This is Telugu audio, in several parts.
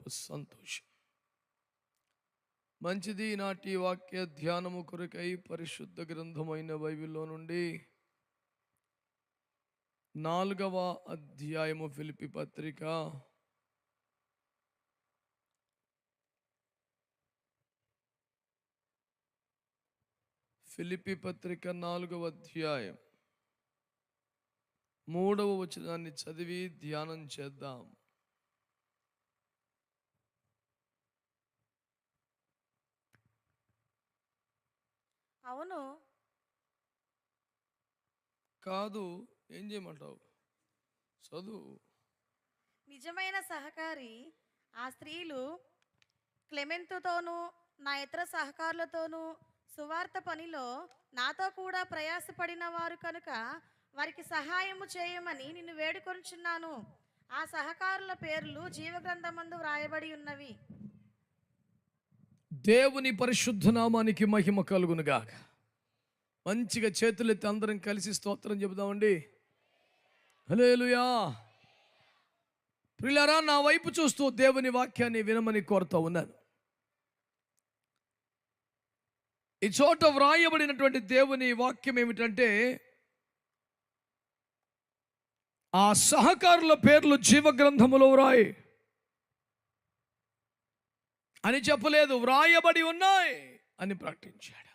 సంతోషం. మంచిది. నాటి వాక్య ధ్యానము కొరకై పరిశుద్ధ గ్రంథమైన బైబిల్లో నుండి 4వ అధ్యాయము ఫిలిప్పీ పత్రిక 4వ అధ్యాయం 3వ వచనాన్ని చదివి ధ్యానం చేద్దాం. అవును కాదు, ఏం చేయమంటావు? చదువు. నిజమైన సహకారి ఆ స్త్రీలు క్లెమెంతుతోనూ నా ఇతర సహకారులతోనూ సువార్త పనిలో నాతో కూడా ప్రయాసపడిన వారు కనుక వారికి సహాయము చేయమని నిన్ను వేడుకొనుచున్నాను. ఆ సహకారుల పేర్లు జీవగ్రంథమందు వ్రాయబడి ఉన్నవి. దేవుని పరిశుద్ధ నామానికి మహిమ కలుగునుగాక. మంచిగా చేతులెత్తి అందరం కలిసి స్తోత్రం చెబుదామండి. హల్లెలూయా. ప్రియులారా, నా వైపు చూస్తూ దేవుని వాక్యాన్ని వినమని కోరుతూ ఉన్నాను. ఈ చోట వ్రాయబడినటువంటి దేవుని వాక్యం ఏమిటంటే, ఆ సహకారుల పేర్లు జీవగ్రంథములో వ్రాయి అని చెప్పలేదు, వ్రాయబడి ఉన్నాయి అని ప్రకటించాడు.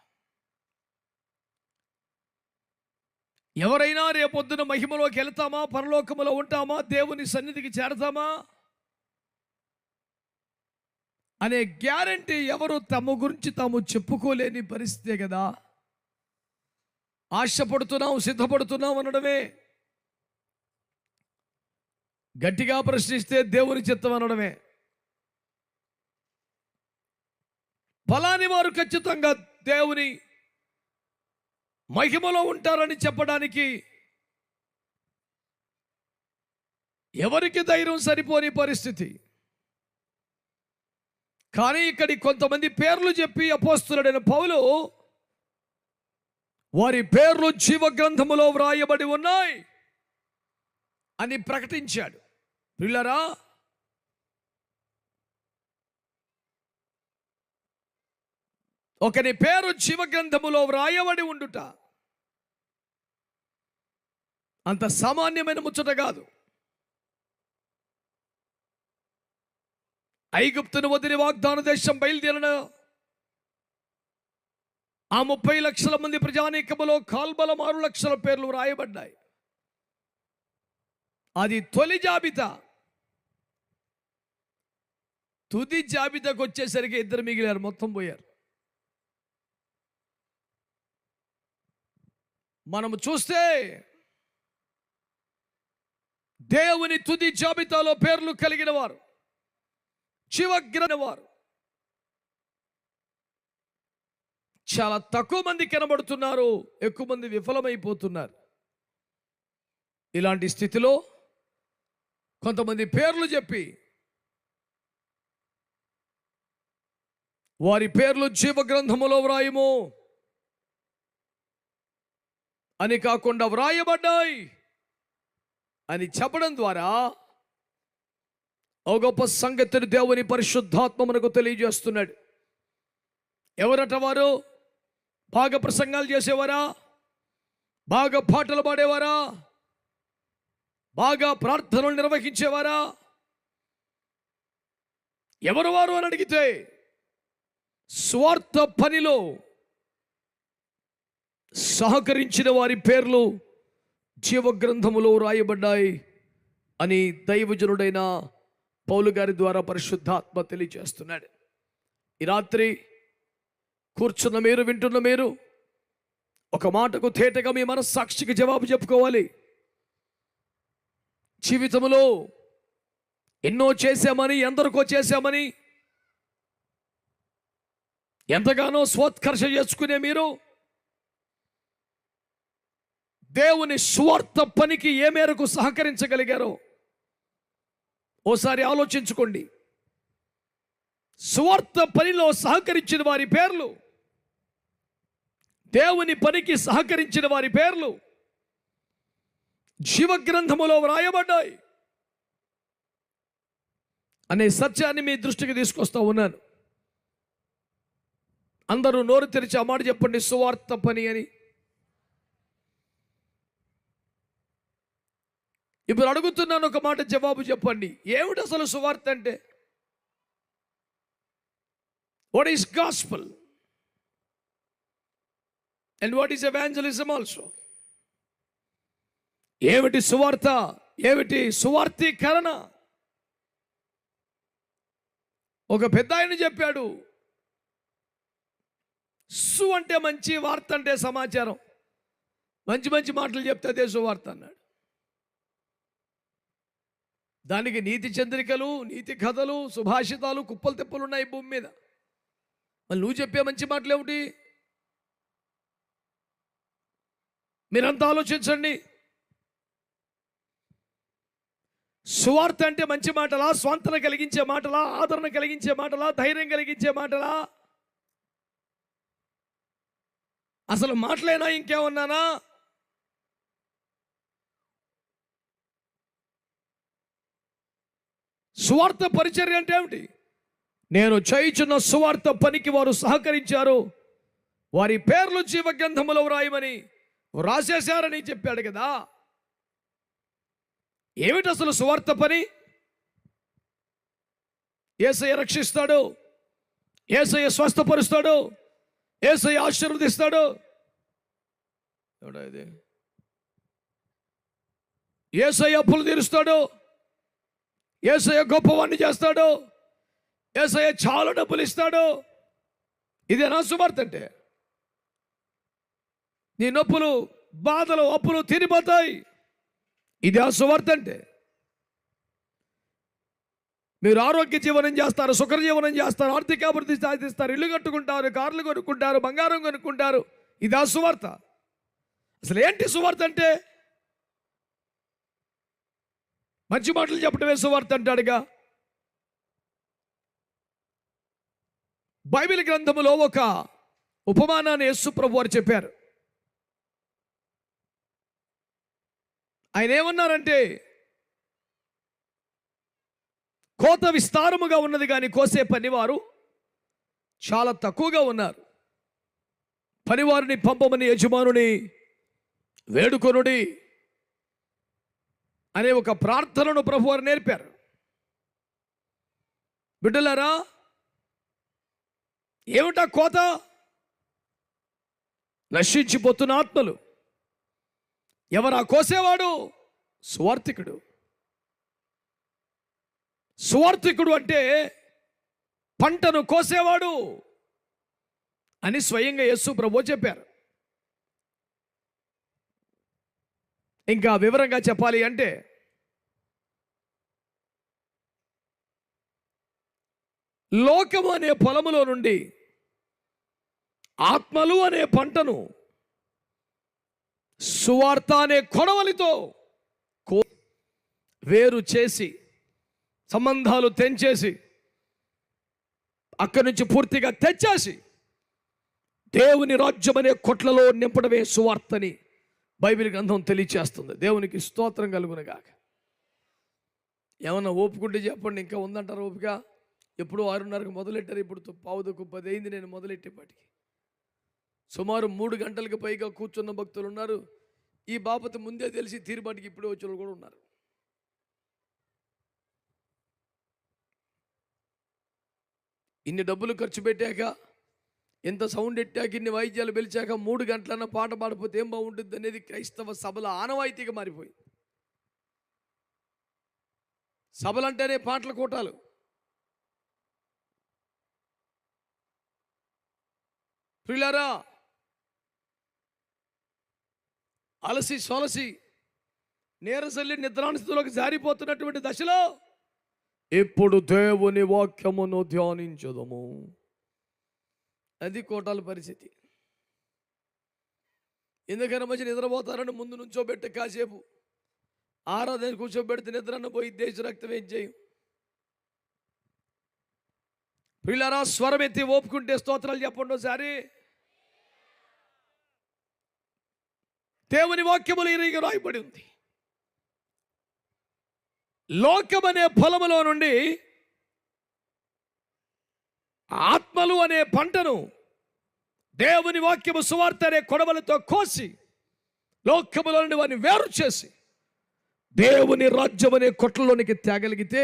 ఎవరైనా రేపొద్దున మహిమలోకి వెళ్తామా, పరలోకములో ఉంటామా, దేవుని సన్నిధికి చేరతామా అనే గ్యారంటీ ఎవరు తమ గురించి తాము చెప్పుకోలేని పరిస్థితే కదా. ఆశపడుతున్నాం, సిద్ధపడుతున్నాం అనడమే. గట్టిగా ప్రశ్నిస్తే దేవుని చిత్తం అనడమే. ఫలాని వారు ఖచ్చితంగా దేవుని మహిమలో ఉంటారని చెప్పడానికి ఎవరికి ధైర్యం సరిపోని పరిస్థితి. కానీ ఇక్కడి కొంతమంది పేర్లు చెప్పి అపోస్తలుడైన పౌలు వారి పేర్లు జీవగ్రంథములో వ్రాయబడి ఉన్నాయి అని ప్రకటించాడు. ప్రియులారా, ఒకని పేరు జీవగ్రంథములో వ్రాయబడి ఉండుట అంత సామాన్యమైన ముచ్చట కాదు. ఐగుప్తును వదిలి వాగ్దాన దేశం బయలుదేరిన ఆ 30 లక్షల మంది ప్రజానీకములో కాల్బలం 6 లక్షల పేర్లు వ్రాయబడ్డాయి. అది తొలి జాబితా. తుది జాబితాకు వచ్చేసరికి 2 మిగిలారు, మొత్తం పోయారు. మనము చూస్తే దేవుని తుది జాబితాలో పేర్లు కలిగిన వారు, జీవగ్రంథ వారు చాలా తక్కువ మంది కనబడుతున్నారు, ఎక్కువ మంది విఫలమైపోతున్నారు. ఇలాంటి స్థితిలో కొంతమంది పేర్లు చెప్పి వారి పేర్లు జీవగ్రంథములో వ్రాయము అని కాకుండా వ్రాయబడ్డాయి అని చెప్పడం ద్వారా ఓ గొప్ప సంగతిని దేవుని పరిశుద్ధాత్మ మనకు తెలియజేస్తున్నాడు. ఎవరట వారు? బాగా ప్రసంగాలు చేసేవారా? బాగా పాటలు పాడేవారా? బాగా ప్రార్థనలు నిర్వహించేవారా? ఎవరు వారు అని అడిగితే, స్వార్థ పనిలో సహకరించిన వారి పేర్లు జీవగ్రంథములో రాయబడ్డాయి అని దైవజనుడైన పౌలు గారి ద్వారా పరిశుద్ధాత్మ తెలియజేస్తున్నాడు. ఈ రాత్రి కూర్చున్న మీరు, వింటున్న మీరు ఒక మాటకు తేటగా మీ మనస్సాక్షికి జవాబు చెప్పుకోవాలి. జీవితంలో ఎన్నో చేశామని, ఎందరికో చేశామని ఎంతగానో స్వోత్కర్ష చేసుకునే మీరు దేవుని స్వార్థ పనికి ఏ మేరకు సహకరించగలిగారో ఓసారి ఆలోచించుకోండి. స్వార్థ పనిలో సహకరించిన వారి పేర్లు, దేవుని పనికి సహకరించిన వారి పేర్లు జీవగ్రంథములో వ్రాయబడ్డాయి. అనే సత్యాన్ని మీ దృష్టికి తీసుకొస్తా ఉన్నాను. అందరూ నోరు తెరిచి ఆ మాట చెప్పండి, సువార్త పని అని. ఇప్పుడు అడుగుతున్నాను, ఒక మాట జవాబు చెప్పండి. ఏమిటి అసలు సువార్త అంటే? What is gospel and what is evangelism also? ఏమిటి సువార్త? ఏమిటి సువార్తీకరణ? ఒక పెద్ద ఆయన చెప్పాడు, సు అంటే మంచి, వార్త అంటే సమాచారం. మంచి మంచి మాటలు చెప్తే అదే సువార్త అన్నాడు. దానికి నీతి చంద్రికలు, నీతి కథలు, సుభాషితాలు కుప్పలు తెప్పలు ఉన్నాయి భూమి మీద. మళ్ళీ నువ్వు చెప్పే మంచి మాటలు ఏమిటి? మీరంతా ఆలోచించండి. సువార్త అంటే మంచి మాటలా, స్వాంతన కలిగించే మాటలా, ఆదరణ కలిగించే మాటలా, ధైర్యం కలిగించే మాటలా? అసలు మాటలేనా, ఇంకేమన్నానా? సువార్త పరిచర్య అంటే ఏమిటి? నేను చేయుచున్న సువార్త పనికి వారు సహకరించారు, వారి పేర్లు జీవ గ్రంథములో వ్రాయమని రాసేశారని చెప్పాడు కదా. ఏమిటి అసలు సువార్త పని? యేసయ్య రక్షిస్తాడు, యేసయ్య స్వస్థపరుస్తాడు, యేసయ్య ఆశీర్వదిస్తాడు. ఎవడా ఇది? యేసయ్య అప్పులు తీరుస్తాడు, యేసయ్య గొప్పవాణ్ణి చేస్తాడు, యేసయ్య చాలా డబ్బులు ఇస్తాడు. ఇదేనా సువార్త అంటే? నీ నొప్పులు, బాధలు, అప్పులు తీరిపోతాయి. ఇది ఆ సువార్త అంటే? మీరు ఆరోగ్య జీవనం చేస్తారు, సుఖ జీవనం చేస్తారు, ఆర్థిక అభివృద్ధి సాధిస్తారు, ఇల్లు కట్టుకుంటారు, కార్లు కొనుక్కుంటారు, బంగారం కొనుక్కుంటారు. ఇది ఆ సువార్త? అసలు ఏంటి సువార్త అంటే? మంచి మాటలు చెప్పడమే సువార్త అంటాడుగా. బైబిల్ గ్రంథములో ఒక ఉపమానాన్ని యేసు ప్రభు వారు చెప్పారు. ఆయన ఏమన్నారంటే, కోత విస్తారముగా ఉన్నది కానీ కోసే పనివారు చాలా తక్కువగా ఉన్నారు. పనివారిని పంపమని యజమానుని వేడుకొనుడి అనే ఒక ప్రార్థనను ప్రభువారు నేర్పారు. బిడ్డలారా, ఏమిటా కోత? నశించిపోతున్న ఆత్మలు. ఎవరా కోసేవాడు? సువార్థికుడు. సువార్థికుడు అంటే పంటను కోసేవాడు అని స్వయంగా యేసు ప్రభువు చెప్పారు. ఇంకా వివరంగా చెప్పాలి అంటే, లోకము అనే పొలములో నుండి ఆత్మలు అనే పంటను సువార్త అనే కొడవలితో వేరు చేసి, సంబంధాలు తెంచేసి, అక్కడి నుంచి పూర్తిగా తెచ్చేసి దేవుని రాజ్యం అనే కొట్లలో నింపడమే సువార్తని బైబిల్ గ్రంథం తెలియచేస్తుంది. దేవునికి స్తోత్రం కలుగునుగాక. ఏమన్నా ఓపుకుంటే చెప్పండి. ఇంకా ఉందంటారు ఓపిక? ఎప్పుడు 6:30కి మొదలెట్టారు, ఇప్పుడు 9:10 అయింది నేను మొదలెట్టేపాటికి. సుమారు 3 గంటలకు పైగా కూర్చున్న భక్తులు ఉన్నారు. ఈ బాపత ముందే తెలిసి తీరుబాటికి ఇప్పుడే వచ్చే వాళ్ళు కూడా ఉన్నారు. ఇన్ని డబ్బులు ఖర్చు పెట్టాక, ఎంత సౌండ్ ఎట్టాక, ఇన్ని వాయిద్యాలు పిలిచాక 3 గంటలన్న పాట పాడిపోతే ఏం బాగుంటుంది అనేది క్రైస్తవ సభల ఆనవాయితీగా మారిపోయింది. సభలంటేనే పాటల కూటాలు. ప్రియులారా, అలసి సొలసి నీరసల్లి నిద్రానిస్థితిలోకి జారిపోతున్నటువంటి దశలో ఇప్పుడు దేవుని వాక్యమును ధ్యానించదము. అది కోటాల పరిస్థితి. ఎందుకైనా మంచి నిద్రపోతారని ముందు నుంచోబెట్టి కాసేపు ఆరాధన కూర్చోబెడితే నిద్రన్న పోయి దేశ రక్తం ఏం చేయం. పిల్లరా, స్వరం ఎత్తి ఓపుకుంటే స్తోత్రాలు చెప్పండి ఒకసారి. దేవుని వాక్యములు ఇరిగి రాయబడి ఉంది. లోకమనే ఫలములో నుండి ఆత్మలు అనే పంటను దేవుని వాక్యము సువార్త అనే కొడవలతో కోసి లోకములో నుండి వారిని వేరు చేసి దేవుని రాజ్యం అనే కొట్లలోనికి తేగలిగితే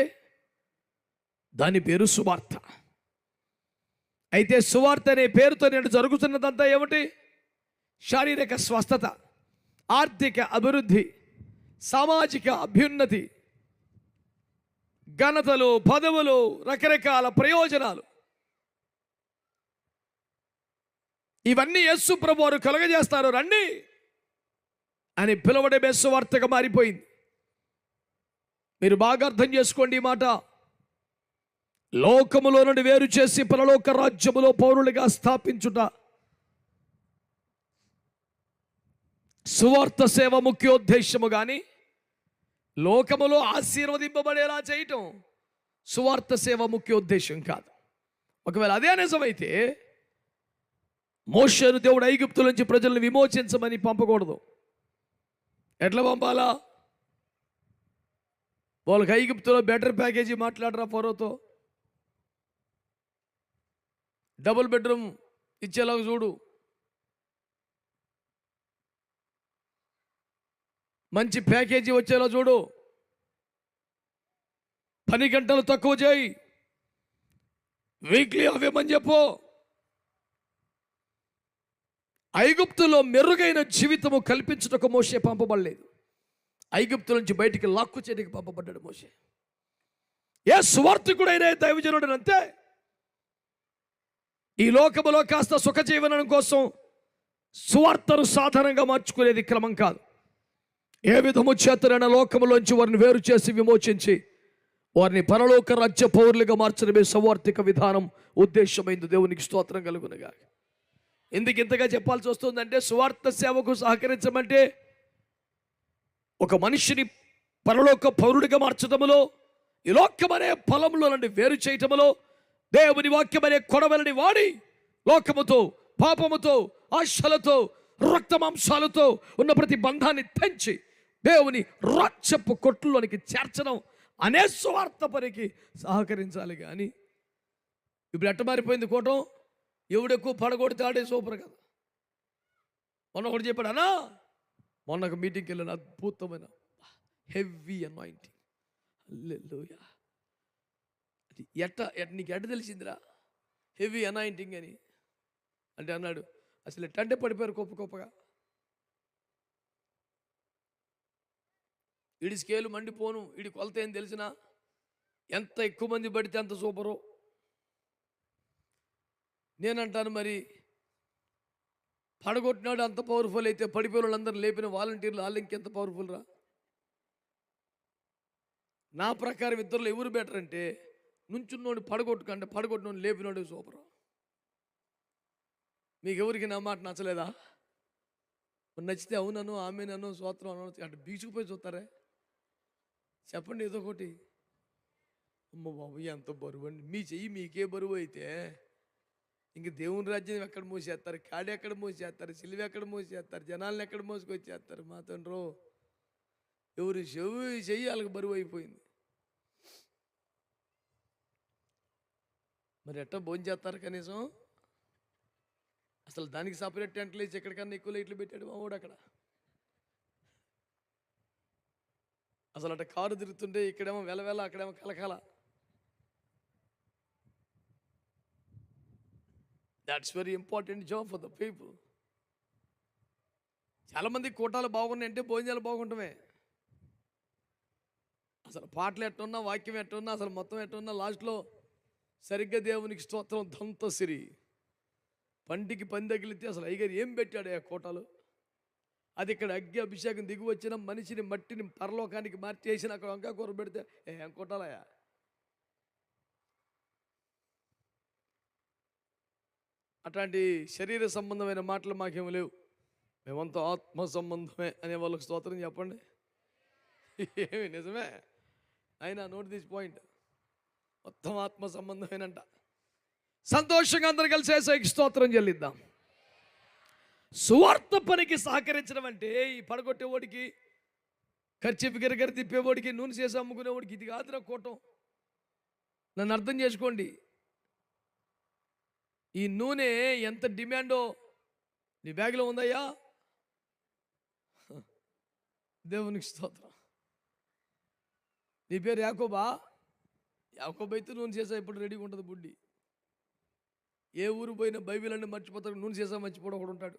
దాని పేరు సువార్త. అయితే సువార్త అనే పేరుతో నేను జరుగుతున్నదంతా ఏమిటి? శారీరక స్వస్థత, ఆర్థిక అభివృద్ధి, సామాజిక అభ్యున్నతి, ఘనతలు, పదవులు, రకరకాల ప్రయోజనాలు. ఇవన్నీ యేసు ప్రభు వారు కలుగజేస్తారు. రండి అని పిలవడమే సువార్తగా మారిపోయింది. మీరు బాగా అర్థం చేసుకోండి ఈ మాట. లోకములో నుండి వేరు చేసి పరలోక రాజ్యములో పౌరులుగా స్థాపించుట సువార్త సేవ ముఖ్యోద్దేశము. కానీ లోకములో ఆశీర్వదింపబడేలా చేయటం సువార్త సేవ ముఖ్యోద్దేశం కాదు. ఒకవేళ అదే నిజమైతే మోషేను దేవుడు ఐగుప్తు నుంచి ప్రజలను విమోచించమని పంపకూడదు. ఎట్లా పంపాలా? వాళ్ళకి ఐగుప్తులో బెటర్ ప్యాకేజీ మాట్లాడరా ఫరోతో, డబుల్ బెడ్రూమ్ ఇచ్చేలాగా చూడు, మంచి ప్యాకేజీ వచ్చేలా చూడు, 10 గంటలు తక్కువ చేయి, వీక్లీ అవేమని చెప్పు. ఐగుప్తులో మెరుగైన జీవితము కల్పించుటకు మోషే పంపబడలేదు. ఐగుప్తు నుంచి బయటికి లాక్కు చేయడానికి పంపబడ్డాడు మోషే. ఏ సువార్థికుడైన దైవజనుడు అంతే. ఈ లోకములో కాస్త సుఖజీవనం కోసం సువార్తను సాధారణంగా మార్చుకునేది క్రమం కాదు. ఏ విధము చేతనైనా లోకములోంచి వారిని వేరు చేసి విమోచించి వారిని పరలోక రాజ్య పౌరులుగా మార్చడమే సువార్థిక విధానం, ఉద్దేశమైంది. దేవునికి స్తోత్రం కలుగునుగా. ఎందుకు ఇంతగా చెప్పాల్సి వస్తుందంటే, సువార్త సేవకు సహకరించమంటే ఒక మనిషిని పరలోక పౌరుడిగా మార్చడములో, ఈ లోకమనే ఫలములో నుండి వేరు చేయటములో, దేవుని వాక్యమనే కొడవలని వాడి లోకముతో, పాపముతో, ఆశలతో, రక్తమాంసాలతో ఉన్న ప్రతి బంధాన్ని తెంచి దేవుని రాజ్యపు కొట్టులోనికి చేర్చడం అనే సువార్త పనికి సహకరించాలి. కానీ ఇప్పుడు ఎట్ట మారిపోయింది కూటం? ఎవడెక్కువ పడగొడితే ఆడే సూపర్ కదా. మొన్న ఒకటి చెప్పాడు అన్నా, మొన్న ఒక మీటింగ్కి వెళ్ళాను, అద్భుతమైన హెవీ అనాయింటింగ్. హల్లెలూయా. నీకు ఎట్ట తెలిసిందిరా హెవీ అనాయింటింగ్ అని? అంటే అన్నాడు, అసలు ఎట్టంటే పడిపోయారు గొప్పగా. ఈడి స్కేలు మండిపోను, ఈడి కొలత ఏం తెలిసినా ఎంత ఎక్కువ మంది పడితే అంత సూపరు. నేనంటాను, మరి పడగొట్టినాడు అంత పవర్ఫుల్ అయితే పడిపోయిన వాళ్ళందరూ లేపిన వాలంటీర్లు వాళ్ళు ఇంకెంత పవర్ఫుల్ రా? నా ప్రకారం ఇద్దరులో ఎవరు బెటర్ అంటే, నుంచున్నోడు పడగొట్టుకంటే పడగొట్టినోడు లేపినోడు సూపరు. మీకు ఎవరికి నా మాట నచ్చలేదా? నచ్చితే అవునను, ఆమెనను, స్తోత్రం అను, అంటే బీచుకుపోయి చూస్తారే. చెప్పండి ఏదో ఒకటి. అమ్మ బాబు ఎంత బరువు అండి. మీ చెయ్యి మీకే బరువు అయితే ఇంక దేవుని రాజ్యం ఎక్కడ మోసేస్తారు? కాడి ఎక్కడ మోసేస్తారు? సిలువ ఎక్కడ మోసేస్తారు? జనాలను ఎక్కడ మోసుకొచ్చేస్తారు? మా తండ్రో, ఎవరు చెయ్యి వాళ్ళకి బరువు అయిపోయింది. మరి ఎట్టా భోజనం చేస్తారు కనీసం? అసలు దానికి సపరేట్ టెంట్లు వేసి ఎక్కడికన్నా ఎక్కువ లైట్లు పెట్టాడు మా వాడు అక్కడ. అసలు అట్ట కారు తిరుగుతుంటే ఇక్కడేమో వెలవెల, అక్కడేమో కలకల. That's very important job for the people. చాలామంది కూటాలు బాగున్నాయంటే భోజనాలు బాగుంటమే. అసలు పాటలు ఎట్టున్నా, వాక్యం ఎట్టున్నా, అసలు మొత్తం ఎట్టున్నా, లాస్ట్లో సరిగ్గా దేవునికి స్తోత్రం దంతసిరి పంటికి పని తగిలితే అసలు అయ్యగారు ఏం పెట్టాడు ఆ కోటలు? అది ఇక్కడ అగ్గి అభిషేకం దిగి వచ్చిన మనిషిని మట్టిని పరలోకానికి మార్చేసిన అక్కడ వంకాయ కూర పెడితే ఏం కొట్టాలయా? అట్లాంటి శరీర సంబంధమైన మాటలు మాకేమో లేవు. మేమంతా ఆత్మ సంబంధమే అనే వాళ్ళకి స్తోత్రం చెప్పండి. ఏమి నిజమే, అయినా నోట్ దిస్ పాయింట్, మొత్తం ఆత్మ సంబంధమేనంట. సంతోషంగా అందరు కలిసి యేసుకి స్తోత్రం చెల్లిద్దాం. సువార్త పనికి సహకరించడం అంటే ఈ పడగొట్టేవాడికి, ఖర్చు గిరగర తిప్పేవాడికి, నూనె చేసి అమ్ముకునేవాడికి ఇది కాదురా కూటం. నన్ను అర్థం చేసుకోండి. ఈ నూనె ఎంత డిమాండో నీ బ్యాగ్లో ఉందయ్యా? దేవునికి స్తోత్రం. నీ పేరు యాకోబా? యాకోబు అయితే నూనె చేసా ఇప్పుడు రెడీగా ఉంటుంది బుడ్డి. ఏ ఊరు పోయినా బైబిల్ అన్నీ మర్చిపోతాడు, నూనె చేసా మర్చిపోవడం ఒకడు ఉంటాడు.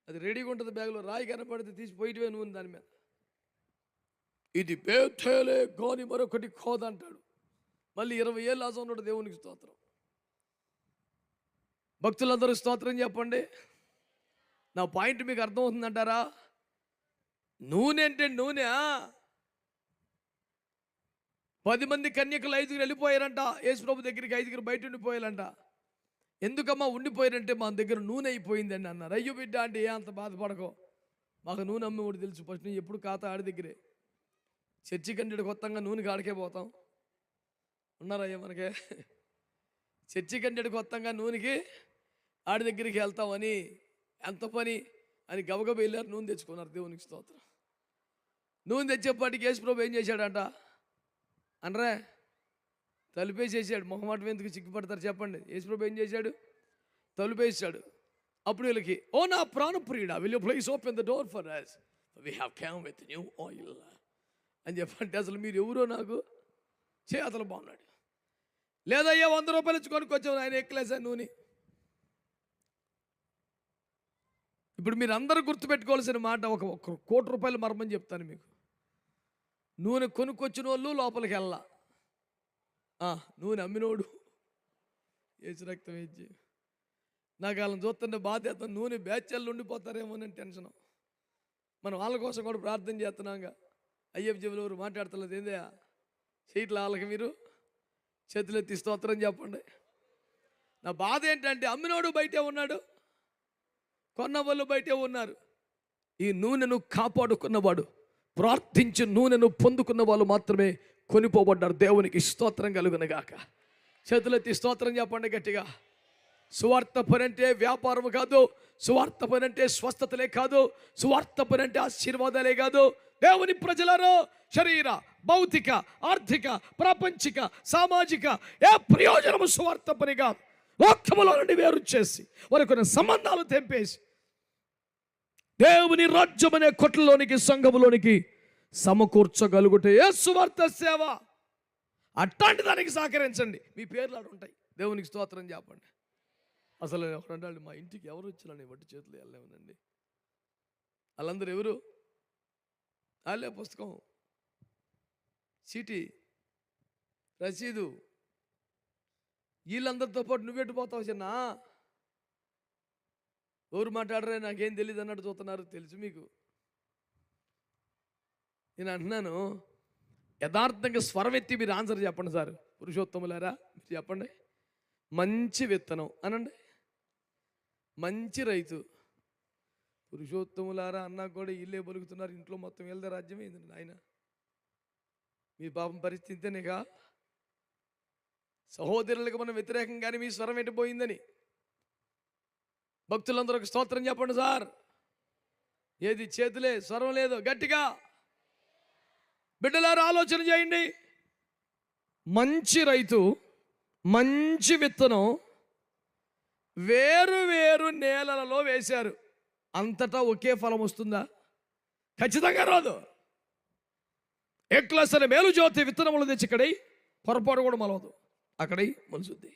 అది రెడీగా ఉంటుంది బ్యాగ్లో. రాయి కనపడితే తీసిపోయిటవే నూనె దాని మీద. ఇది బేతేలే గాని మరొకటి కోదంటాడు. మళ్ళీ 20 ఏళ్ళు ఆశ ఉన్నాడు. దేవునికి స్తోత్రం. భక్తులందరూ స్తోత్రం చెప్పండి. నా పాయింట్ మీకు అర్థమవుతుందంటారా? నూనె అంటే నూనె. 10 మంది కన్యకలు 5 వెళ్ళిపోయారంట యేసుప్రభు దగ్గరికి. 5 బయట ఉండిపోయారంట. ఎందుకమ్మా ఉండిపోయారంటే మా దగ్గర నూనె అయిపోయిందండి అన్నారు. అయ్యో బిడ్డ అంటే ఏ అంత బాధపడకో, మాకు నూనె అమ్మి ఒకటి తెలుసు. ఫస్ట్ నేను ఎప్పుడు ఖాతా ఆడి దగ్గరే. చర్చి కంటే కొత్తగా నూనె ఆడికే పోతాం. ఉన్నారయ్యా మనకే? చర్చి కంటే కొత్తగా నూనెకి ఆడి దగ్గరికి వెళ్తామని ఎంత పని అని గబగబ వెళ్ళారు. నూనె తెచ్చుకున్నారు. దేవునికి స్తోత్రం. నూనె తెచ్చేపాటికి యేసుప్రభు ఏం చేశాడంట అనరే? తలుపేసేసాడు. మొహమాటం ఎందుకు సిగ్గుపడతారు చెప్పండి. యేసుప్రభు ఏం చేశాడు? తలుపేసాడు. అప్పుడు వీళ్ళకి, ఓ నా ప్రాణప్రియుడా, will you please open the door for us, we have come with new oil అని చెప్పంటే అసలు మీరు ఎవరో నాకు చేతలు బాగున్నాడు. లేదయ్యా 100 రూపాయలు ఇచ్చి కొనుక్కొచ్చావు, ఆయన ఎక్కలేసాను నూనె. ఇప్పుడు మీరు అందరూ గుర్తుపెట్టుకోవాల్సిన మాట, ఒక ₹1,00,00,000 మర్మని చెప్తాను మీకు. నూనె కొనుక్కొచ్చిన వాళ్ళు లోపలికి వెళ్ళా, నూనె అమ్మినోడు ఏసు రక్తం ఇచ్చి. నాకు వాళ్ళని చూస్తుంటే బాధ. నూనె బ్యాచర్లు ఉండిపోతారేమోనని టెన్షన్. మనం వాళ్ళ కోసం కూడా ప్రార్థన చేస్తున్నాగా. అయ్యప్ప చెవులు ఎవరు మాట్లాడతలేదు ఏందయ్యా? సీట్ల వాళ్ళకి మీరు చేతులు ఎత్తి స్తోత్రం చెప్పండి. నా బాధ ఏంటంటే అమ్మినోడు బయటే ఉన్నాడు, కొన్న వాళ్ళు బయటే ఉన్నారు. ఈ నూనెను కాపాడుకున్నవాడు, ప్రార్థించి నూనెను పొందుకున్న వాళ్ళు మాత్రమే కొనిపోబడ్డారు. దేవునికి స్తోత్రం కలుగునగాక. చేతులెత్తి స్తోత్రం చెప్పండి గట్టిగా. సువార్త పని అంటే వ్యాపారం కాదు. సువార్త పని అంటే స్వస్థతలే కాదు. సువార్త పని అంటే ఆశీర్వాదాలే కాదు. దేవుని ప్రజలారో, శరీర, భౌతిక, ఆర్థిక, ప్రాపంచిక, సామాజిక ఏ ప్రయోజనము సువార్త పని కాదు. వాక్యములో నుండి వేరు చేసి వారి కొన్ని సంబంధాలు తెంపేసి దేవుని రాజ్యం అనే కొట్లలోనికి, సంఘములోనికి సమకూర్చగలుగుటే ఏ సువార్త సేవ. అట్లాంటి దానికి సహకరించండి. మీ పేర్లు ఆడు ఉంటాయి. దేవునికి స్తోత్రం చెప్పండి. అసలు ఎవరంటాడు, మా ఇంటికి ఎవరు వచ్చినా నేను వట్టి చేతులు వెళ్ళలేమనండి. వాళ్ళందరూ ఎవరు? వాళ్ళే పుస్తకం, చీటీ, రసీదు. వీళ్ళందరితో పాటు నువ్వెట్టు పోతావు చిన్న? ఎవరు మాట్లాడరే నాకేం తెలియదు అన్నట్టు చూస్తున్నారు. తెలుసు మీకు. నేను అంటున్నాను, యథార్థంగా స్వరం ఎత్తి మీరు ఆన్సర్ చెప్పండి సార్. పురుషోత్తములారా మీరు చెప్పండి. మంచి విత్తనం అనండి. మంచి రైతు. పురుషోత్తములారా అన్నా కూడా ఇల్లే బలుగుతున్నారు. ఇంట్లో మొత్తం వీళ్ళదే రాజ్యం ఏంటండి ఆయన? మీ పాపం పరిస్థితినేగా. సహోదరులకు మనం వ్యతిరేకంగానే మీ స్వరం ఎట్టిపోయిందని. భక్తులందరూ ఒక స్తోత్రం చెప్పండి సార్. ఏది చేతులే, స్వరం లేదు. గట్టిగా బిడ్డలారా ఆలోచన చేయండి. మంచి రైతు, మంచి విత్తనం వేరు వేరు నేలలలో వేశారు. అంతటా ఒకే ఫలం వస్తుందా? ఖచ్చితంగా రాదు. ఎక్లసన మేలు జ్యోతి విత్తనములు తెచ్చి ఇక్కడై పొరపాటు కూడా మొలవదు, అక్కడై మొలుసుద్ది.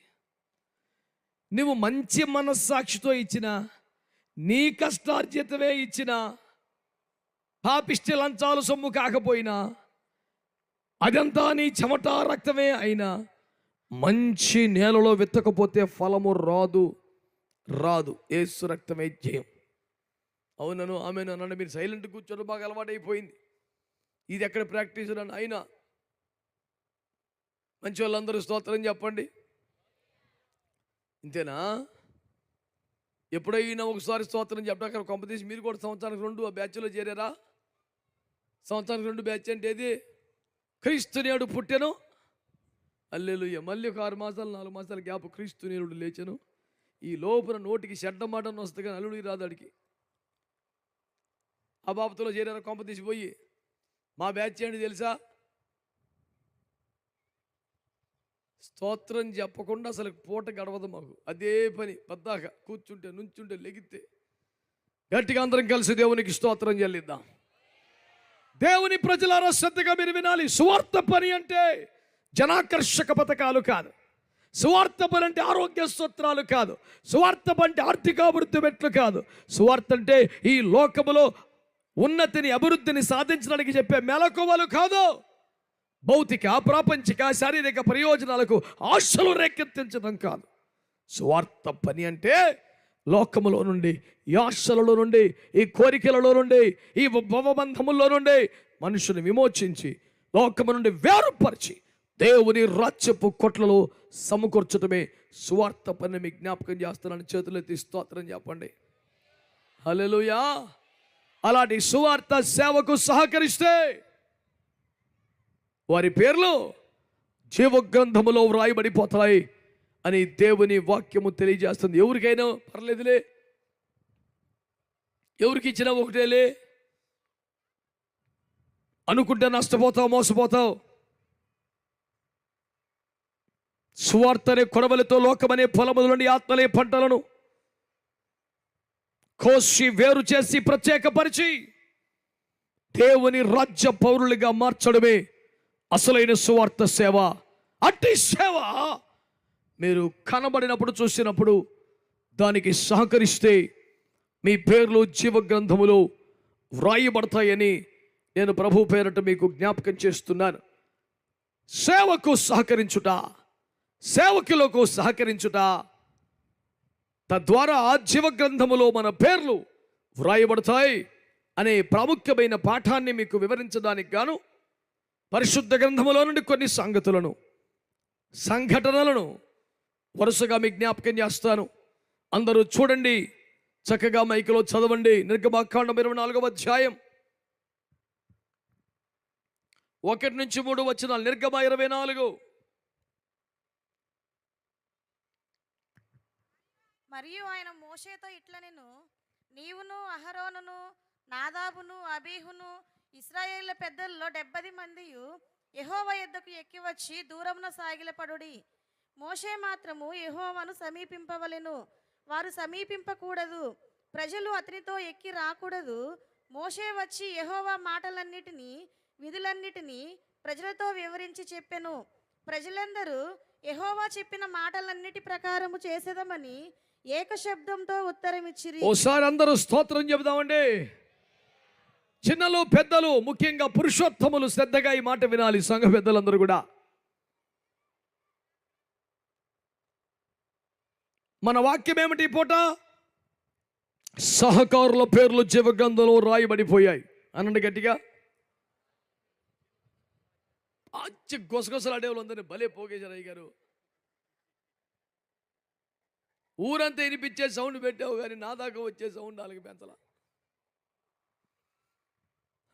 నువ్వు మంచి మనస్సాక్షితో ఇచ్చిన, నీ కష్టార్జితమే ఇచ్చిన, పాపిష్టి లంచాలు సొమ్ము కాకపోయినా, అదంతా నీ చెమట రక్తమే అయినా, మంచి నేలలో విత్తకపోతే ఫలము రాదు. యేసు రక్తమే జయం. అవునను ఆమెను అనండి. మీరు సైలెంట్ కూర్చొని బాగా అలవాటైపోయింది. ఇది ఎక్కడ ప్రాక్టీస్ అని అయినా మంచి వాళ్ళందరూ స్తోత్రం చెప్పండి. ఇంతేనా? ఎప్పుడైనా ఒకసారి స్తోత్రం చెప్పాక కొంపతీసి మీరు కూడా సంవత్సరానికి 2 ఆ బ్యాచ్లో చేరారా? సంవత్సరానికి 2 బ్యాచ్ అంటే ఏది? క్రీస్తునేడు పుట్టెను, హల్లెలూయా. మళ్ళీ ఒక 6 మాసాలు 4 మాసాల గ్యాప్ క్రీస్తునేడు లేచెను. ఈ లోపల నోటికి చెడ్డ మాటను వస్తుంది కానీ అల్లుడికి రాదాడికి. ఆ బాబుతో చేరారా? కొంపతీసి పోయి మా బ్యాచ్ ఏంటి తెలుసా? స్తోత్రం చెప్పకుండా అసలు పూట గడవదు మాకు. అదే పని పద్దాక కూర్చుంటే నుంచుంటే లెగితే. గట్టిగా అందరం కలిసి దేవునికి స్తోత్రం చెల్లిద్దాం. దేవుని ప్రజలారా శ్రద్ధగా మీరు వినాలి. సువార్త పని అంటే జనాకర్షక పథకాలు కాదు. సువార్త పని అంటే ఆరోగ్య స్తోత్రాలు కాదు. సువార్త పని అంటే ఆర్థికాభివృద్ధి మెట్లు కాదు. సువార్త అంటే ఈ లోకములో ఉన్నతిని అభివృద్ధిని సాధించడానికి చెప్పే మెలకువలు కాదు. భౌతిక ప్రాపంచిక శారీరక ప్రయోజనాలకు ఆశలు రేకెత్తించడం కాదు. సువార్త పని అంటే లోకములో నుండి, ఈ ఆశలలో నుండి, ఈ కోరికలలో నుండి, ఈ భవబంధముల్లో నుండి మనుషుని విమోచించి లోకము నుండి వేరుపరిచి దేవుని రాజ్యపు కొట్లలో సమకూర్చడమే సువార్త పని. మీకు జ్ఞాపకం చేస్తున్నాను. చేతులెత్తి స్తోత్రం చెప్పండి. హల్లెలూయా. అలాంటి సువార్త సేవకు సహకరిస్తే వారి పేర్లు జీవగ్రంథములో వ్రాయబడిపోతాయి అని దేవుని వాక్యము తెలియజేస్తుంది. ఎవరికైనా పర్లేదులే, ఎవరికి ఇచ్చినా ఒకటేలే అనుకుంటే నష్టపోతావు, మోసపోతావు. సువార్తనే కొడవలతో లోకమనే పొలముల నుండి ఆత్మలే పంటలను కోసి వేరు చేసి ప్రత్యేకపరిచి దేవుని రాజ్య పౌరులుగా మార్చడమే అసలైన సువార్త సేవ. అట్టి సేవ మీరు కనబడినప్పుడు, చూసినప్పుడు దానికి సహకరిస్తే మీ పేర్లు జీవగ్రంథములో వ్రాయబడతాయని నేను ప్రభు పేరట మీకు జ్ఞాపకం చేస్తున్నాను. సేవకు సహకరించుట, సేవకులకు సహకరించుట, తద్వారా జీవగ్రంథములో మన పేర్లు వ్రాయబడతాయి అనే ప్రాముఖ్యమైన పాఠాన్ని మీకు వివరించడానికి గాను పరిశుద్ధ గ్రంథములో నుండి కొన్ని సంగతులను, సంఘటనలను వరుసగా మీ జ్ఞాపకం చేస్తాను. అందరూ చూడండి, చక్కగా మైకులో చదవండి. నిర్గమాకాండం 24వ అధ్యాయం 1-3 వచనాలు. నిర్గమ 24. మరియు ఆయన మోషేతో ఇట్లనెను, నీవును అహరోనును నాదాబును అబీహును ఇశ్రాయేళ్ల పెద్దల్లో 70 మందియు యెహోవా యొద్దకు ఎక్కి వచ్చి దూరమున సాగిలపడుడి. మోషే మాత్రము యెహోవాను సమీపింపవలెను, వారు సమీపింపకూడదు. ప్రజలు అతనితో ఎక్కి రాకూడదు. మోషే వచ్చి యెహోవా మాటలన్నిటినీ విధులన్నిటినీ ప్రజలతో వివరించి చెప్పెను. ప్రజలందరూ యెహోవా చెప్పిన మాటలన్నిటి ప్రకారము చేసేదమని ఏకశబ్దంతో ఉత్తరమిచ్చిరి. ఓసారి అందరూ స్తోత్రం చెబుదామండి. చిన్నలు పెద్దలు, ముఖ్యంగా పురుషోత్తములు శ్రద్ధగా ఈ మాట వినాలి. సంఘ పెద్దలందరూ కూడా మన వాక్యం ఏమిటి? పూట సహకారుల పేర్లు జీవగ్రంథంలో రాయబడిపోయాయి అనండి గట్టిగా. గొసగొసలాడేవాళ్ళు అందరినీ భలే పోగేశారు అయ్య గారు. ఊరంతా వినిపించే సౌండ్ పెట్టావు కానీ నా దాకా వచ్చే సౌండ్ వాళ్ళకి పెంచలా.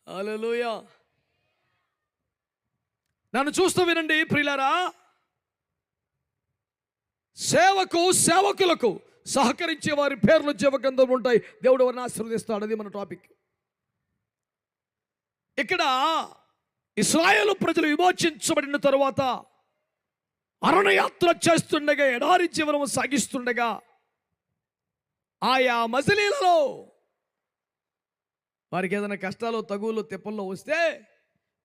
హల్లెలూయా. నన్ను చూస్తూ వినండి ప్రియులారా. సేవకులకు సహకరించే వారి పేర్లు జీవగ్రంథంలో ఉంటాయి. దేవుడు వారిని ఆశీర్వదిస్తాడు. అది మన టాపిక్. ఇక్కడ ఇశ్రాయేలు ప్రజలు విమోచించబడిన తరువాత అరణయాత్ర చేస్తుండగా, ఎడారి జీవనం సాగిస్తుండగా ఆయా మజిలీలలో వారికి ఏదైనా కష్టాలు, తగులు, తిప్పల్లో వస్తే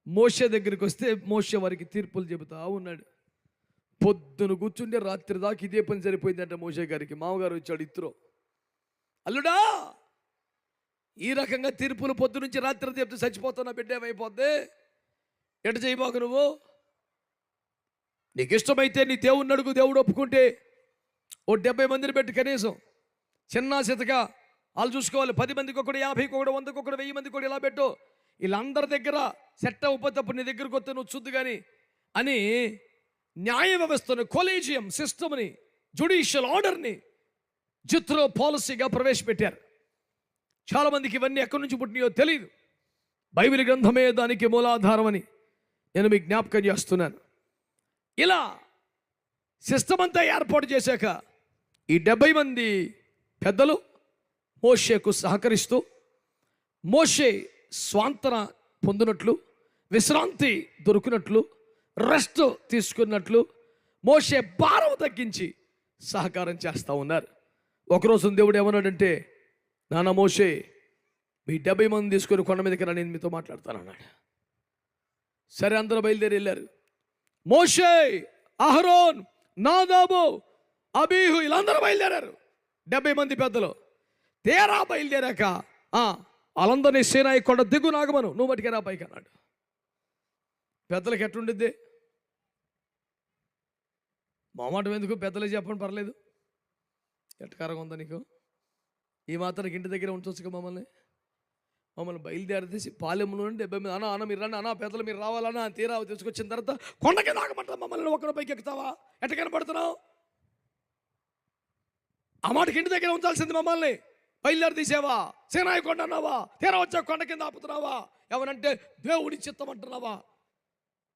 మోషే దగ్గరికి వస్తే మోషే వారికి తీర్పులు చెబుతా ఉన్నాడు. పొద్దున కూర్చుంటే రాత్రి దాకా ఇదే పని సరిపోయిందంటే మోషే గారికి. మామగారు వచ్చాడు, ఇత్రో అల్లుడా ఈ రకంగా తీర్పులు పొద్దు నుంచి రాత్రి చెప్తే చచ్చిపోతున్నా, బిడ్డ ఏమైపోద్ది, ఎట చేయబోకు నువ్వు. నీకు ఇష్టమైతే నీ దేవుణ్ణి అడుగు, దేవుడు ఒప్పుకుంటే ఓ 70 మందిని పెట్టి కనీసం చిన్న చితగా వాళ్ళు చూసుకోవాలి. 10 మందికి ఒకటి, 50కి ఒకటి, 100కి ఒకటి, 1000 మందికి ఒకటి ఇలా పెట్టు. వీళ్ళందరి దగ్గర సెట్ అవ్వకపోతే నీ దగ్గరకు వస్తే నువ్వు చూద్దు కానీ అని న్యాయ వ్యవస్థను, కొలీజియం సిస్టమ్ని, జ్యుడిషియల్ ఆర్డర్ని జిత్రో పాలసీగా ప్రవేశపెట్టారు. చాలామందికి ఇవన్నీ ఎక్కడి నుంచి పుట్టినాయో తెలియదు. బైబిల్ గ్రంథమే దానికి మూలాధారమని నేను మీకు జ్ఞాపకం చేస్తున్నాను. ఇలా సిస్టమ్ అంతా ఏర్పాటు చేశాక ఈ 70 మంది పెద్దలు మోషేకు సహకరిస్తూ మోషే స్వాంతన పొందినట్లు, విశ్రాంతి దొరికినట్లు, రెస్ట్ తీసుకున్నట్లు, మోషే భారం తగ్గించి సహకారం చేస్తూ ఉన్నారు. ఒకరోజు దేవుడు ఏమన్నాడంటే, నాన్న మోషే, మీ 70 మంది తీసుకొని కొండ మీదకి రా, నేను మీతో మాట్లాడతాను అన్నాడు. సరే, అందరూ బయలుదేరి వెళ్ళారు. మోషే, అహరోన్, నాదాబు, అబీహు వీళ్ళందరూ బయలుదేరారు, 70 మంది పెద్దలు. తేరా బయలుదేరాక వాళ్ళందరినీ సీనాయి కొండ దిగు నాగమను, నువ్వు బట్టికి రా పైకి అన్నాడు. పెద్దలకి ఎట్టుండిద్ది? మామాట ఎందుకు, పెద్దలే చెప్పండి, పర్లేదు. ఎట్టకారంగా ఉందా నీకు? ఈ మాత్రానికి ఇంటి దగ్గర ఉంచొచ్చుగా మమ్మల్ని బయలుదేరితేసి పాలెంలో నుండి 70 మంది, అన్న మీరు రండి అన్న, పెద్దలు మీరు రావాలన్నా, తీరా తీసుకొచ్చిన తర్వాత కొండకి నాగమంటా మమ్మల్ని ఒక్కడ పైకి ఎక్కుతావా? ఎట్ట కనపడుతున్నావు? ఆ మాటకి ఇంటి దగ్గర ఉంచాల్సింది మమ్మల్ని. బయలుదేరి తీసేవా? సేనాయి కొండ అన్నావా? తీరా వచ్చా కొండ కింద ఆపుతున్నావా? ఏమనంటే దేవుడి చిత్తం అంటున్నావా?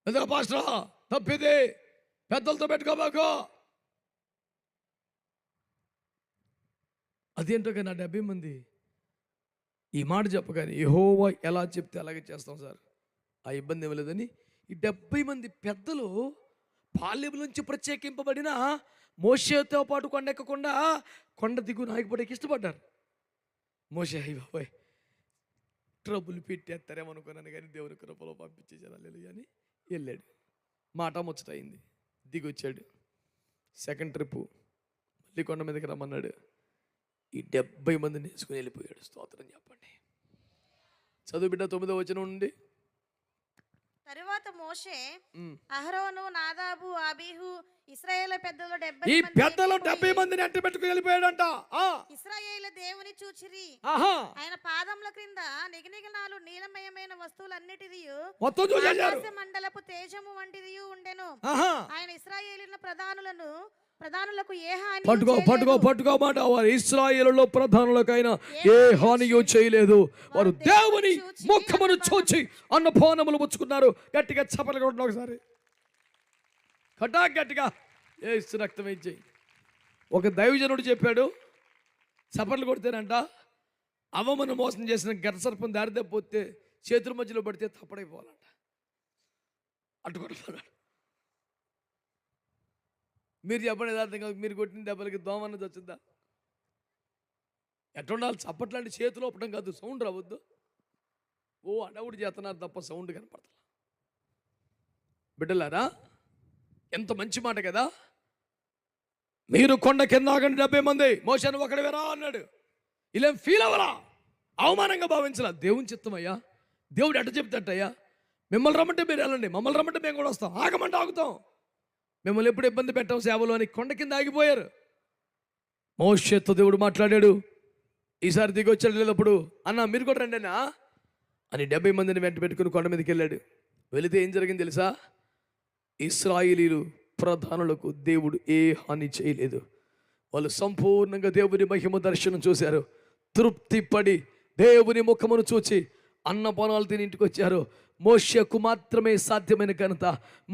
అదే పాస్టరా, తప్పిది, పెద్దలతో పెట్టుకోబాకు. అదేంటో కానీ నా 70 మంది ఈ మాట చెప్పగానే, యెహోవా ఎలా చెప్తే అలాగే చేస్తాం సార్, ఆ ఇబ్బంది ఏమి లేదని ఈ 70 మంది పెద్దలు పాలెం నుంచి ప్రత్యేకింపబడిన మోషేతో పాటు కొండెక్కకుండా కొండ దిగున ఆగిపోవడానికి ఇష్టపడ్డారు. మోషే, అయ్యి బాబోయ్ ట్రబుల్ పెట్టేస్తారేమనుకున్నాను, కానీ దేవుని కృపలో పంపించేసారు అని వెళ్ళాడు. మాట ముచ్చటయింది, దిగొచ్చాడు. సెకండ్ ట్రిప్పు మళ్ళీ కొండ మీదకి రమ్మన్నాడు. ఈ 70 మందిని వేసుకుని వెళ్ళిపోయాడు. స్తోత్రం చెప్పండి. చదువు బిడ్డ 9వ వచనం నుండి. తరువాత మోషే, అహరోను, నాదాబు, అబీహు ఇశ్రాయేలు పెద్దలు ఈ పెద్దలు 70 మందిని అంటి పెట్టుకుని వెళ్ళిపోయాడంట. ఇశ్రాయేలు దేవుని చూచిరి, ఆయన పాదముల క్రింద నిగనిగనాలు నీలమయమైన వస్తువులన్నిటిది ఆకాశ మండలపు తేజము వంటిది ఉండెను. ఆయన ఇశ్రాయేలీయుల ప్రధానులకు ఏ హాని పట్టుకో మాట. వారు ఇశ్రాయేలులో ప్రధానులకైనా ఏ హానియో చేయలేదు. వారు దేవుని ముఖమును చూచి అన్నపానములు పుచ్చుకున్నారు. గట్టిగా చప్పట్లు కొట్టండి ఒకసారి, గట్టిగా. ఏ రక్తం ఇచ్చేయి. ఒక దైవజనుడు చెప్పాడు, చప్పట్లు కొడితేనంట అవమను మోసం చేసిన గర్సర్పం దారి తప్పితే చేతుల మధ్యలో పడితే తప్పడైపోవాలంట. అట్టుకుంటున్నాడు. మీరు చెప్పండి యథార్థంగా, మీరు కొట్టిన దెబ్బలకి దోమన్నది వచ్చిందా? ఎట్టుండాలి? చప్పట్లాంటి చేతిలో ఒప్పడం కాదు, సౌండ్ రావద్దు. అడవుడు చేస్తున్నారు తప్ప సౌండ్ కనపడతా. బిడ్డలారా, ఎంత మంచి మాట కదా. మీరు కొండ కింద ఆగండి 70 మంది, మోషేను ఒకటి వేరా అన్నాడు. ఇలా ఫీల్ అవ్వరా, అవమానంగా భావించరా. దేవుని చిత్తమయ్యా, దేవుడు ఎట్ట చెప్తాటయ్యా. మిమ్మల్ని రమ్మంటే మీరు వెళ్ళండి, మమ్మల్ని రమ్మంటే మేము కూడా వస్తాం, ఆగమంటే ఆగుతాం, మిమ్మల్ని ఎప్పుడు ఇబ్బంది పెట్టాం సేవలో అని కొండ కింద ఆగిపోయారు. మోషేతో దేవుడు మాట్లాడాడు. ఈసారి దిగి వచ్చాడు లేదప్పుడు, అన్న మీరు కూడా రండి అన్నా అని 70 మందిని వెంట పెట్టుకుని కొండ మీదకి వెళ్ళాడు. వెళితే ఏం జరిగింది తెలుసా? ఇశ్రాయేలీలు ప్రధానులకు దేవుడు ఏ హాని చేయలేదు. వాళ్ళు సంపూర్ణంగా దేవుని మహిమ దర్శనం చూశారు. తృప్తి పడి దేవుని ముఖమును చూచి అన్నపానాలు తిని ఇంటికి వచ్చారు. మోషేకు మాత్రమే సాధ్యమైన ఘనత,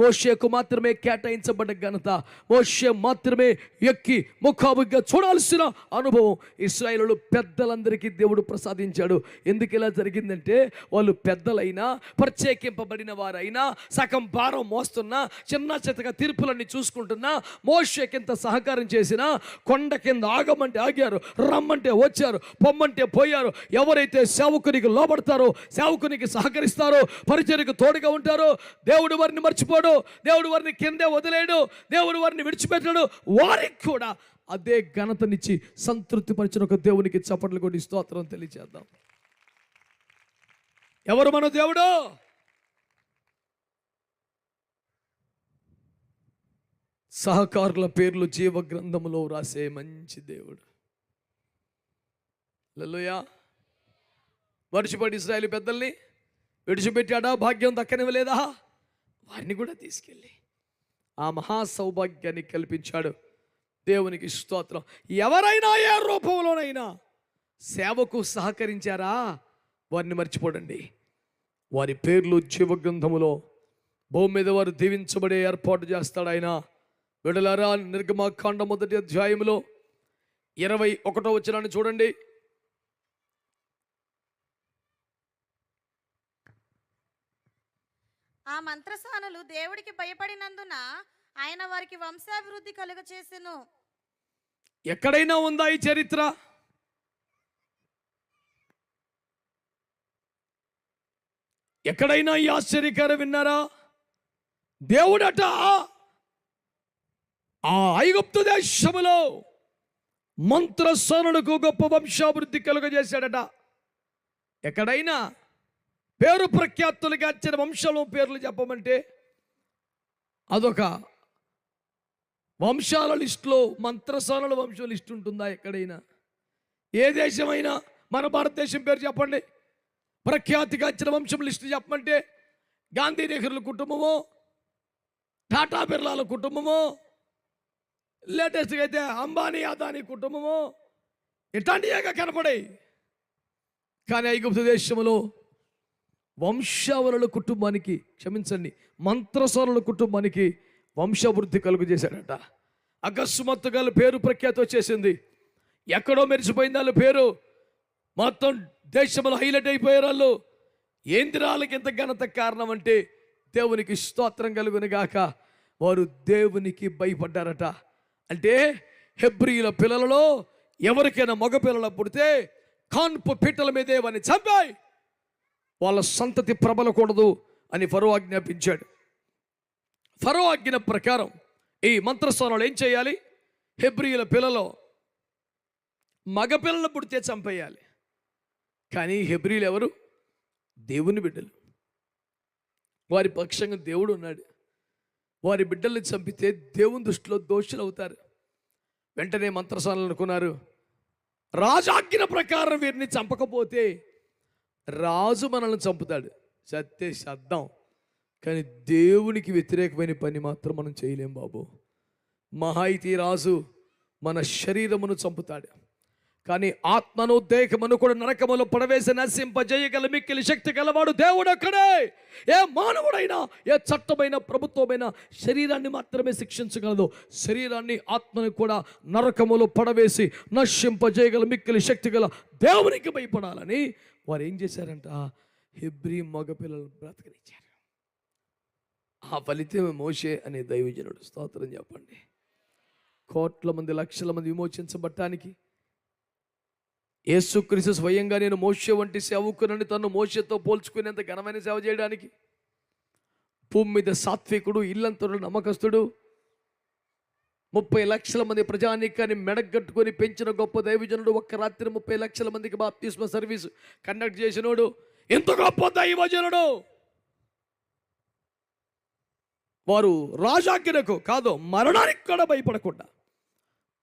మోషేకు మాత్రమే కేటాయించబడ్డ ఘనత, మోషే మాత్రమే ఎక్కి ముఖాముఖిగా చూడాల్సిన అనుభవం ఇశ్రాయేలు పెద్దలందరికీ దేవుడు ప్రసాదించాడు. ఎందుకు ఇలా జరిగిందంటే, వాళ్ళు పెద్దలైనా ప్రత్యేకింపబడిన వారైనా సగం భారం మోస్తున్నా చిన్న చితక తీర్పులన్నీ చూసుకుంటున్నా మోషేకింత సహకారం చేసినా కొండ కింద ఆగమంటే ఆగారు, రమ్మంటే వచ్చారు, పొమ్మంటే పోయారు. ఎవరైతే సేవకునికి లోబడతారో, సేవకునికి సహకరిస్తారో, పరిచర్యకు తోడుగా ఉంటారో, దేవుడు వారిని మర్చిపోడు, దేవుడు వారిని కిందే వదిలేడు, దేవుడు వారిని విడిచిపెట్టాడు. వారికి కూడా అదే ఘనతనిచ్చి సంతృప్తి పరిచిన ఒక దేవునికి చప్పట్లు కొట్టి స్తోత్రం తెలియజేద్దాం. ఎవరు మన దేవుడు? సహకారుల పేర్లు జీవ గ్రంథములో రాసే మంచి దేవుడు. హల్లెలూయా. మర్చిపోయి ఇశ్రాయేలు పెద్దల్ని విడిచిపెట్టాడా? భాగ్యం దక్కనివ్వలేదా? వారిని కూడా తీసుకెళ్ళి ఆ మహా సౌభాగ్యాన్ని కల్పించాడు. దేవునికి స్తోత్రం. ఎవరైనా ఏ రూపంలోనైనా సేవకు సహకరించారా వారిని మర్చిపోడండి. వారి పేర్లు జీవగ్రంథములో భూమి మీద వారు దీవించబడే ఏర్పాటు చేస్తాడు ఆయన. విడలారా, నిర్గమకాండ 1వ అధ్యాయంలో 21వ వచనాన్ని చూడండి. ఆ మంత్రసానులు దేవుడికి భయపడినందున ఆయన వారికి వంశాభివృద్ధి కలుగ చేసెను. ఎక్కడైనా ఉందా ఈ చరిత్ర? ఎక్కడైనా ఈ ఆశ్చర్యకారం విన్నారా? దేవుడట ఆ ఐగుప్తు దేశములో మంత్రస్వరులకు గొప్ప వంశాభివృద్ధి కలుగజేశాడట. ఎక్కడైనా పేరు ప్రఖ్యాతులుగా వచ్చిన వంశంలో పేర్లు చెప్పమంటే అదొక వంశాల లిస్టులో మంత్రస్వరుల వంశం లిస్ట్ ఉంటుందా ఎక్కడైనా? ఏ దేశమైనా మన భారతదేశం పేరు చెప్పండి, ప్రఖ్యాతిగా వచ్చిన వంశం లిస్టు చెప్పమంటే గాంధీ నెహ్రూల కుటుంబమో, టాటా బిర్లాల కుటుంబమో, లేటెస్ట్గా అయితే అంబానీ అదానీ కుటుంబమో, ఇట్లాంటివిగా కనపడాయి. కానీ ఐగుప్తు దేశంలో వంశావళుల కుటుంబానికి, క్షమించండి, మంత్రస్వరుల కుటుంబానికి వంశాభివృద్ధి కలుగు చేశాడట. అకస్మాత్తుగా పేరు ప్రఖ్యాతి వచ్చేసింది. ఎక్కడో మెరిసిపోయింది వాళ్ళ పేరు, మొత్తం దేశంలో హైలైట్ అయిపోయారు వాళ్ళు. ఏంది వాళ్ళకి ఇంత ఘనత కారణం అంటే దేవునికి స్తోత్రం కలుగును గాక, వారు దేవునికి భయపడ్డారట. అంటే హెబ్రీల పిల్లలలో ఎవరికైనా మగ పిల్లలు పుడితే కాన్పు పీటల మీదే వారిని చంపాయి, వాళ్ళ సంతతి ప్రబలకూడదు అని ఫరో ఆజ్ఞాపించాడు. ఫరో ఆజ్ఞ ప్రకారం ఈ మంత్రస్వరాలు ఏం చేయాలి? హెబ్రీల పిల్లలు మగ పిల్లలు పుడితే చంపేయాలి. కానీ హెబ్రీలు ఎవరు? దేవుని బిడ్డలు. వారి పక్షంగా దేవుడు ఉన్నాడు. వారి బిడ్డల్ని చంపితే దేవుని దృష్టిలో దోషులు అవుతారు. వెంటనే మంత్రస్వరాలు అనుకున్నారు, రాజాజ్ఞ ప్రకారం వీరిని చంపకపోతే రాజు మనల్ని చంపుతాడు, సత్తే సద్దాం, కానీ దేవునికి వ్యతిరేకమైన పని మాత్రం మనం చేయలేం బాబు. మహా అయితే రాజు మన శరీరమును చంపుతాడు, కానీ ఆత్మను దేహమును కూడా నరకములో పడవేసి నశింపజేయగల మిక్కిలి శక్తి గలవాడు దేవుడు అక్కడే. ఏ మానవుడైనా, ఏ చట్టమైన, ప్రభుత్వమైన శరీరాన్ని మాత్రమే శిక్షించగలదు. శరీరాన్ని, ఆత్మను కూడా నరకములో పడవేసి నశింపజేయగల మిక్కిలి శక్తి గల దేవునికి భయపడాలని వారు ఏం చేశారంట? హెబ్రీ మగపిల్లలు బ్రతకనిచ్చారు. ఆ ఫలితమే మోషే అనే దైవజనుడు. స్తోత్రం చెప్పండి. కోట్ల మంది, లక్షల మంది విమోచించబడటానికి యేసుక్రీస్తు స్వయంగా నేను మోషే వంటి సేవకునని తను మోషేతో పోల్చుకునేంత ఘనమైన సేవ చేయడానికి, భూమి మీద సాత్వికుడు, ఇల్లంతడు నమ్మకస్తుడు, 30 లక్షల మంది ప్రజానీకాన్ని మెడగట్టుకొని పెంచిన గొప్ప దైవజనుడు, ఒక్క రాత్రి 30 లక్షల మందికి బాప్తిస్మ సర్వీస్ కండక్ట్ చేసినోడు, ఎంత గొప్ప దైవజనుడు. వారు రాజాజ్ఞకు కాదు, మరణానికి కూడా భయపడకుండా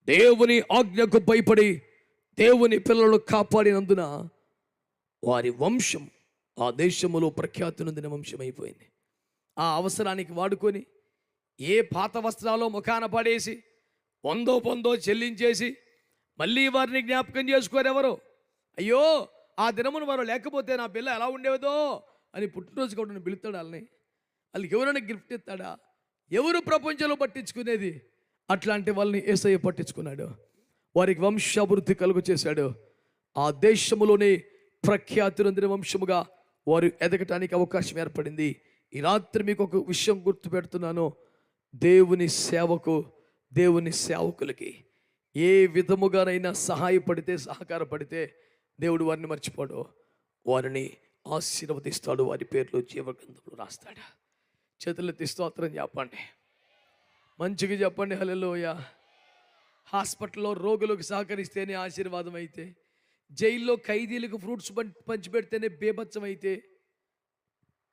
దేవుని ఆజ్ఞకు భయపడి దేవుని పిల్లలు కాపాడినందున వారి వంశం ఆ దేశములో ప్రఖ్యాతి నొందిన వంశం అయిపోయింది. ఆ అవసరానికి వాడుకొని ఏ పాత వస్త్రాలో ముఖాన పడేసి పొందో చెల్లించేసి మళ్ళీ వారిని జ్ఞాపకం చేసుకోరెవరు? అయ్యో ఆ దినమును వారు లేకపోతే నా పిల్ల ఎలా ఉండేదో అని పుట్టినరోజు కూడా పిలుస్తాడు వాళ్ళని. వాళ్ళకి ఎవరైనా గిఫ్ట్ ఇస్తాడా? ఎవరు ప్రపంచంలో పట్టించుకునేది? అట్లాంటి వాళ్ళని యేసయ్య పట్టించుకున్నాడు. వారికి వంశాభివృద్ధి కలుగు చేశాడు. ఆ దేశములోనే ప్రఖ్యాతి నొందిన వంశముగా వారు ఎదగటానికి అవకాశం ఏర్పడింది. ఈ రాత్రి మీకు ఒక విషయం గుర్తు పెడుతున్నాను. దేవుని సేవకు, దేవుని సేవకులకి ఏ విధముగానైనా సహాయపడితే, సహకారపడితే దేవుడు వారిని మర్చిపోడు, వారిని ఆశీర్వదిస్తాడు, వారి పేర్లు జీవగ్రంథంలో రాస్తాడు. చేతులెత్తి స్తోత్రం చెప్పండి, మంచిగా చెప్పండి హల్లెలూయా. హాస్పిటల్లో రోగులకు సహకరిస్తేనే ఆశీర్వాదం అయితే, జైల్లో ఖైదీలకు ఫ్రూట్స్ పంచిపెడితేనే బేభత్సం అయితే,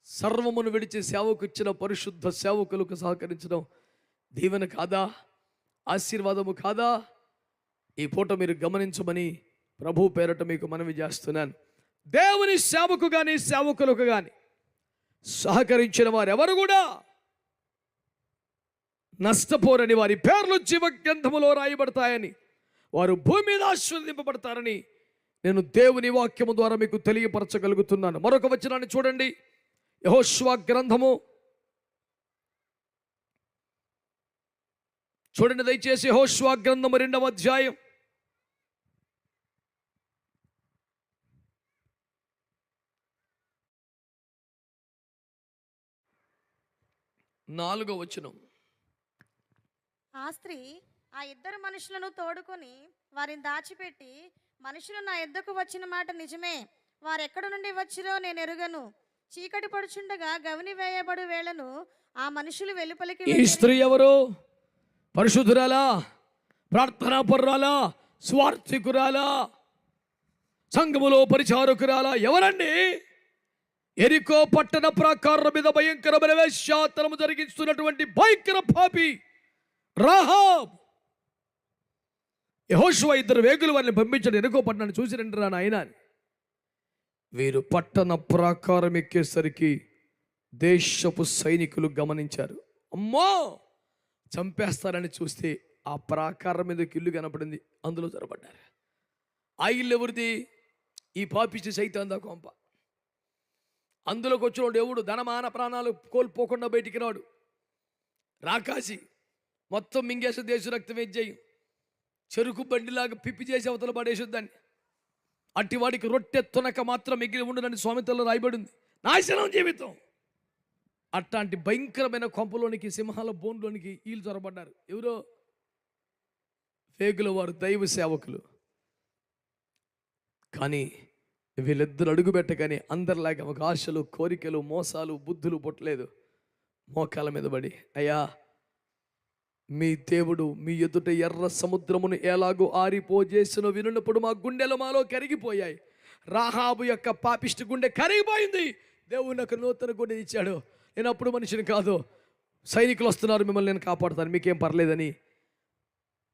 సర్వమును విడిచి సేవకు ఇచ్చిన పరిశుద్ధ సేవకులకు సహకరించడం దీవెన కాదా? ఆశీర్వాదము కాదా? ఈ పూట మీరు గమనించమని ప్రభు పేరట మీకు మనవి చేస్తున్నాను. దేవుని సేవకు కానీ, సేవకులకు కానీ సహకరించిన వారు ఎవరు కూడా నష్టపోరని, వారి పేర్లు జీవగ్రంథములో రాయబడతాయని, వారు భూమి మీద ఆశీర్వదింపబడతారని నేను దేవుని వాక్యము ద్వారా మీకు తెలియపరచగలుగుతున్నాను. మరొక వచనాన్ని చూడండి, యెహోషువ గ్రంథము చూడండి దయచేసి. యెహోషువ గ్రంథము 2వ అధ్యాయం 4వ వచనం. ఆ స్త్రీ ఆ ఇద్దరు మనుషులను తోడుకొని వారిని దాచిపెట్టి, మనుషులు నా యొద్దకు వచ్చిన మాట నిజమే, వారెక్కడి నుండి వచ్చిరో నేను ఎరుగను. చీకటి పడుచుండగా గవిని వేయబడు వేళను ఆ మనుషులు వెలుపలికి ఈ వెళ్ళిరి. స్త్రీ ఎవరు? పరిశుద్ధురాలా, ప్రార్థనా పర్రాలా, స్వార్థికురాలా, సంఘములో పరిచారకురాలా? ఎవరండి? ఎరికో పట్టణ ప్రాకారం మీద భయంకరమైన వేశ్యాతనము జరిగిస్తున్నటువంటి భయంకర పాపి రాహాబ్. యెహోషువ ఇద్దరు వేగులు వారిని పంపించండి, ఎరుకో పట్టణాన్ని చూసి రండి రా నాయనా అని. వీరు పట్టణ ప్రాకారం ఎక్కేసరికి దేశపు సైనికులు గమనించారు. అమ్మో, చంపేస్తారని చూస్తే ఆ ప్రాకారం మీద ఇల్లు కనపడింది, అందులో జరబడ్డారు. ఆ ఇల్లు ఎవరిది? ఈ పాపిష్టి సైతాందా కొంప. అందులోకి వచ్చినోడు ఎవడు? ధనమాన ప్రాణాలు కోల్పోకుండా బయటికి రాడు. రాకాసి మొత్తం మింగేసి దేశ రక్తం వేజ్జేయం, చెరుకు బండిలాగా పిప్పి చేసి అవతల పడేసొద్దాన్ని. అట్టివాడికి రొట్టె తునక మాత్రం మిగిలి ఉండదని స్వామితల్లో రాయబడింది. నాశనం జీవితం. అట్లాంటి భయంకరమైన కొంపలోనికి, సింహాల బోన్లోనికి వీళ్ళు చొరబడ్డారు. ఎవరో వేగుల వారు, దైవ సేవకులు. కానీ వీళ్ళిద్దరు అడుగు పెట్టగానే అందరిలాగా ఒక ఆశలు, కోరికలు, మోసాలు, బుద్ధులు పుట్టలేదు. మోకాల మీద పడి, అయ్యా మీ దేవుడు మీ ఎదుట ఎర్ర సముద్రమును ఎలాగో ఆరిపోజేసిన వినున్నప్పుడు మా గుండెలు మాలో కరిగిపోయాయి. రాహాబు యొక్క పాపిష్టి గుండె కరిగిపోయింది. దేవుడు నాకు నూతన గుండె ఇచ్చాడు. నేను అప్పుడు మనిషిని కాదు, సైనికులు వస్తున్నారు, మిమ్మల్ని నేను కాపాడుతాను, మీకేం పర్లేదని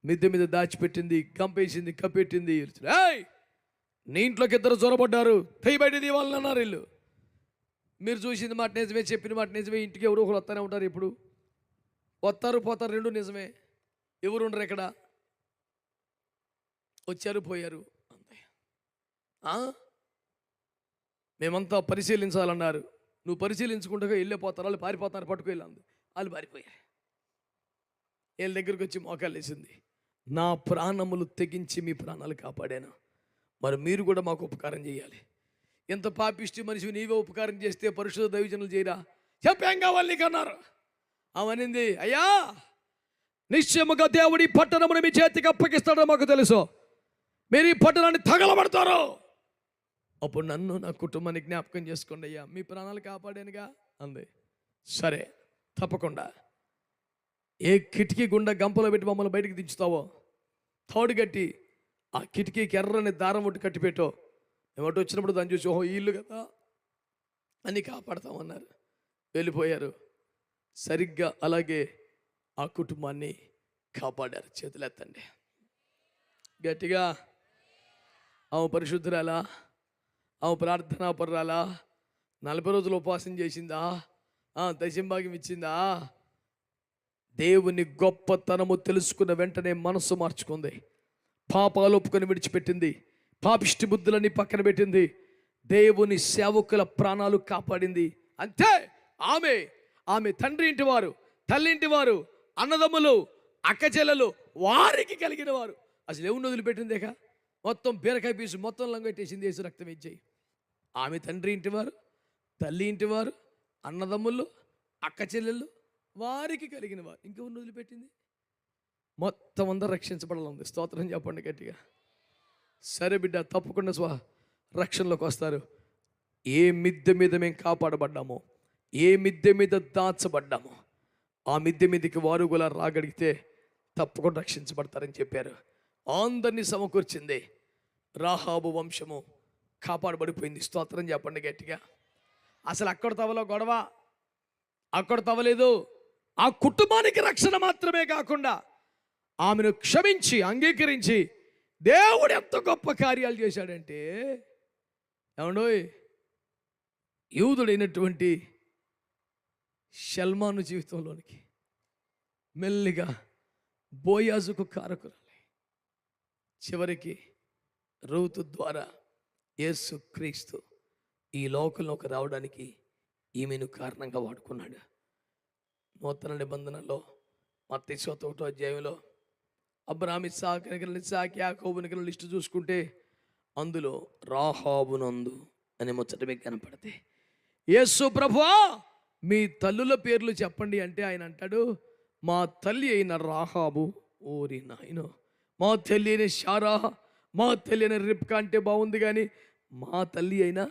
మిద్దె మీద దాచిపెట్టింది, గంపేసింది, కప్పెట్టింది. ఏయ్, నీ ఇంట్లోకి ఇద్దరు చొరబడ్డారు, తెయ్యి బయట వాళ్ళని అన్నారు. వీళ్ళు, మీరు చూసింది మాట నిజమే, చెప్పిన మాట నిజమే, ఇంటికి ఎవరు ఒకరు వస్తూనే ఉంటారు. ఇప్పుడు వస్తారు పోతారు, రెండు నిజమే. ఎవరు ఉండరు ఇక్కడ, వచ్చారు పోయారు అంతే. మేమంతా పరిశీలించాలన్నారు. నువ్వు పరిశీలించుకుంటా వెళ్ళిపోతారు, వాళ్ళు పారిపోతారు, పట్టుకెళ్ళి వాళ్ళు పారిపోయారు. వీళ్ళ దగ్గరికి వచ్చి మోకాలు వేసింది, నా ప్రాణములు తెగించి మీ ప్రాణాలు కాపాడాను, మరి మీరు కూడా మాకు ఉపకారం చేయాలి. ఎంత పాపిష్టి మనిషి, నీవే ఉపకారం చేస్తే పరిశుద్ధ దైవజనులు చేయరా, చెప్పేం కావాలి నీకు అన్నారు. అవనింది, అయ్యా నిశ్చయముగా దేవుడి పట్టణమును మీ చేతికి అప్పగిస్తాడో మాకు తెలుసు, మీరు ఈ పట్టణాన్ని తగలబడతారు. అప్పుడు నన్ను, నా కుటుంబాన్ని జ్ఞాపకం చేసుకోండి అయ్యా, మీ ప్రాణాలు కాపాడానుగా అంది. సరే తప్పకుండా, ఏ కిటికీ గుండా గంపలో పెట్టి మమ్మల్ని బయటికి దించుతావో తోడు కట్టి ఆ కిటికీకి ఎర్రని దారం ఒకటి కట్టిపెట్టో, ఏమంటూ వచ్చినప్పుడు దాన్ని చూసి ఓహో ఇల్లు కదా అని కాపాడతామన్నారు. వెళ్ళిపోయారు. సరిగ్గా అలాగే ఆ కుటుంబాన్ని కాపాడారు. చేతులు ఎత్తండి గట్టిగా. ఆమె పరిశుద్ధురాలా, ఆమె ప్రార్థనా పర్రాలా, 40 రోజులు ఉపవాసం చేసిందా, దశంభాగం ఇచ్చిందా, దేవుని గొప్పతనము తెలుసుకున్న వెంటనే మనసు మార్చుకుంది. పాపాలు ఒప్పుకొని విడిచిపెట్టింది, పాపిష్టి బుద్ధులన్నీ పక్కన పెట్టింది, దేవుని సేవకుల ప్రాణాలు కాపాడింది. అంతే. ఆమె తండ్రి ఇంటి వారు, తల్లి ఇంటి వారు, అన్నదమ్ములు, అక్కచెల్లెలు, వారికి కలిగిన వారు అసలు ఎవరిని వదిలిపెట్టిందేక, మొత్తం బీరకాయ పీసు మొత్తం లంగట్టేసింది. యేసు రక్తం ఇచ్చేయి. ఆమె తండ్రి ఇంటివారు, తల్లి ఇంటివారు, అన్నదమ్ములు, అక్కచెల్లెళ్ళు, వారికి కలిగిన వారు, ఇంకెవరిని వదిలిపెట్టింది? మొత్తం అందరూ రక్షించబడాలి. స్తోత్రం చెప్పండి గట్టిగా. సరే బిడ్డ, తప్పకుండా రక్షణలోకి వస్తారు. ఏ మిద్దె మీద మేము కాపాడబడ్డామో, ఏ మిద్దె మీద దాచబడ్డామో, ఆ మిద్దె మీదకి వారు కూడా రాగడిగితే తప్పకుండా రక్షించబడతారని చెప్పారు. అందరినీ సమకూర్చింది. రాహాబు వంశము కాపాడబడిపోయింది. స్తోత్రం చెప్పండి గట్టిగా. అసలు అక్కడ తవలో గొడవ, అక్కడ తవలేదు. ఆ కుటుంబానికి రక్షణ మాత్రమే కాకుండా ఆమెను క్షమించి అంగీకరించి దేవుడు ఎంత గొప్ప కార్యాలు చేశాడంటే, ఏమండోయ్, యూదుడైనటువంటి షల్మాను జీవితంలోనికి మెల్లిగా బోయాజుకు కారకురాలి, చివరికి రూతు ద్వారా యేసు క్రీస్తు ఈ లోకంలోకి రావడానికి ఈమెను కారణంగా వాడుకున్నాడు. నూతన నిబంధనలో మత్తయి 1వ అధ్యాయంలో అబ్రాహాము, ఇస్సాకు, యాకోబుని లిస్టు చూసుకుంటే అందులో రాహాబునందు అనే ముచ్చట మీకు కనపడితే, యేసు ప్రభువా మీ తల్లుల పేర్లు చెప్పండి అంటే ఆయన అంటాడు, మా తల్లి అయిన రాహాబు, ఓరి నాయన, మా తల్లి అయిన శారా, మా తల్లి అయిన రిబ్కా అంటే బాగుంది, కానీ మా తల్లి అయినా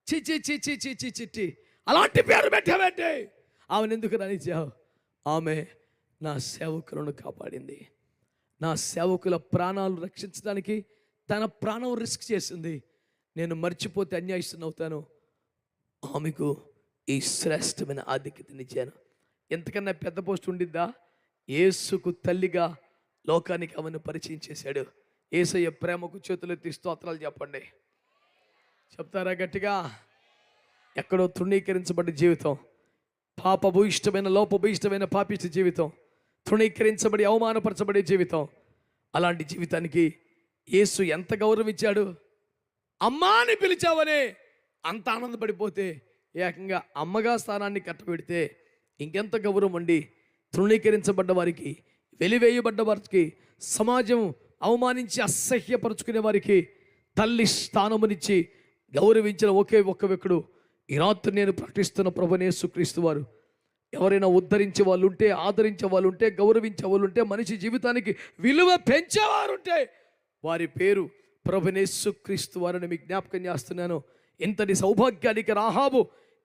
చిచి చిచి చిచి చిట్టి అలాంటి పేరు పెట్టావంటే ఆమెను ఎందుకు రానిచ్చావు? ఆమె నా సేవకులను కాపాడింది. నా సేవకుల ప్రాణాలు రక్షించడానికి తన ప్రాణం రిస్క్ చేసింది. నేను మర్చిపోతే అన్యాయస్తున్నవుతాను. ఆమెకు ఈ శ్రేష్టమైన ఆధిక్యతనిచ్చాను. ఎంతకన్నా పెద్ద పోస్ట్ ఉండిద్దా? యేసుకు తల్లిగా లోకానికి ఆమెను పరిచయం చేశాడు. యేసయ్య ప్రేమకు చేతులెత్తి స్తోత్రాలు చెప్పండి. చెప్తారా గట్టిగా? ఎక్కడో తృణీకరించబడ్డ జీవితం, పాపభూయిష్టమైన లోపభూయిష్టమైన పాపిష్ట జీవితం, తృణీకరించబడి అవమానపరచబడే జీవితం, అలాంటి జీవితానికి యేసు ఎంత గౌరవం ఇచ్చాడు. అమ్మా అని పిలిచావనే అంత ఆనందపడిపోతే ఏకంగా అమ్మగా స్థానాన్ని కట్టబెడితే ఇంకెంత గౌరవం అండి. తృణీకరించబడ్డ వారికి, వెలివేయబడ్డ వారికి, సమాజం అవమానించి అసహ్యపరుచుకునే వారికి తల్లి స్థానమునిచ్చి గౌరవించిన ఒకే ఒక్క వ్యక్తుడు ఈ రాత్రి నేను ప్రకటిస్తున్న ప్రభువైన యేసుక్రీస్తు వారు. ఎవరైనా ఉద్ధరించే వాళ్ళు ఉంటే, ఆదరించే వాళ్ళు ఉంటే, గౌరవించే వాళ్ళు ఉంటే, మనిషి జీవితానికి విలువ పెంచేవారుంటే వారి పేరు ప్రభువైన యేసుక్రీస్తు వారిని మీకు జ్ఞాపకం చేస్తున్నాను. ఇంతటి సౌభాగ్యానికి రాహాబు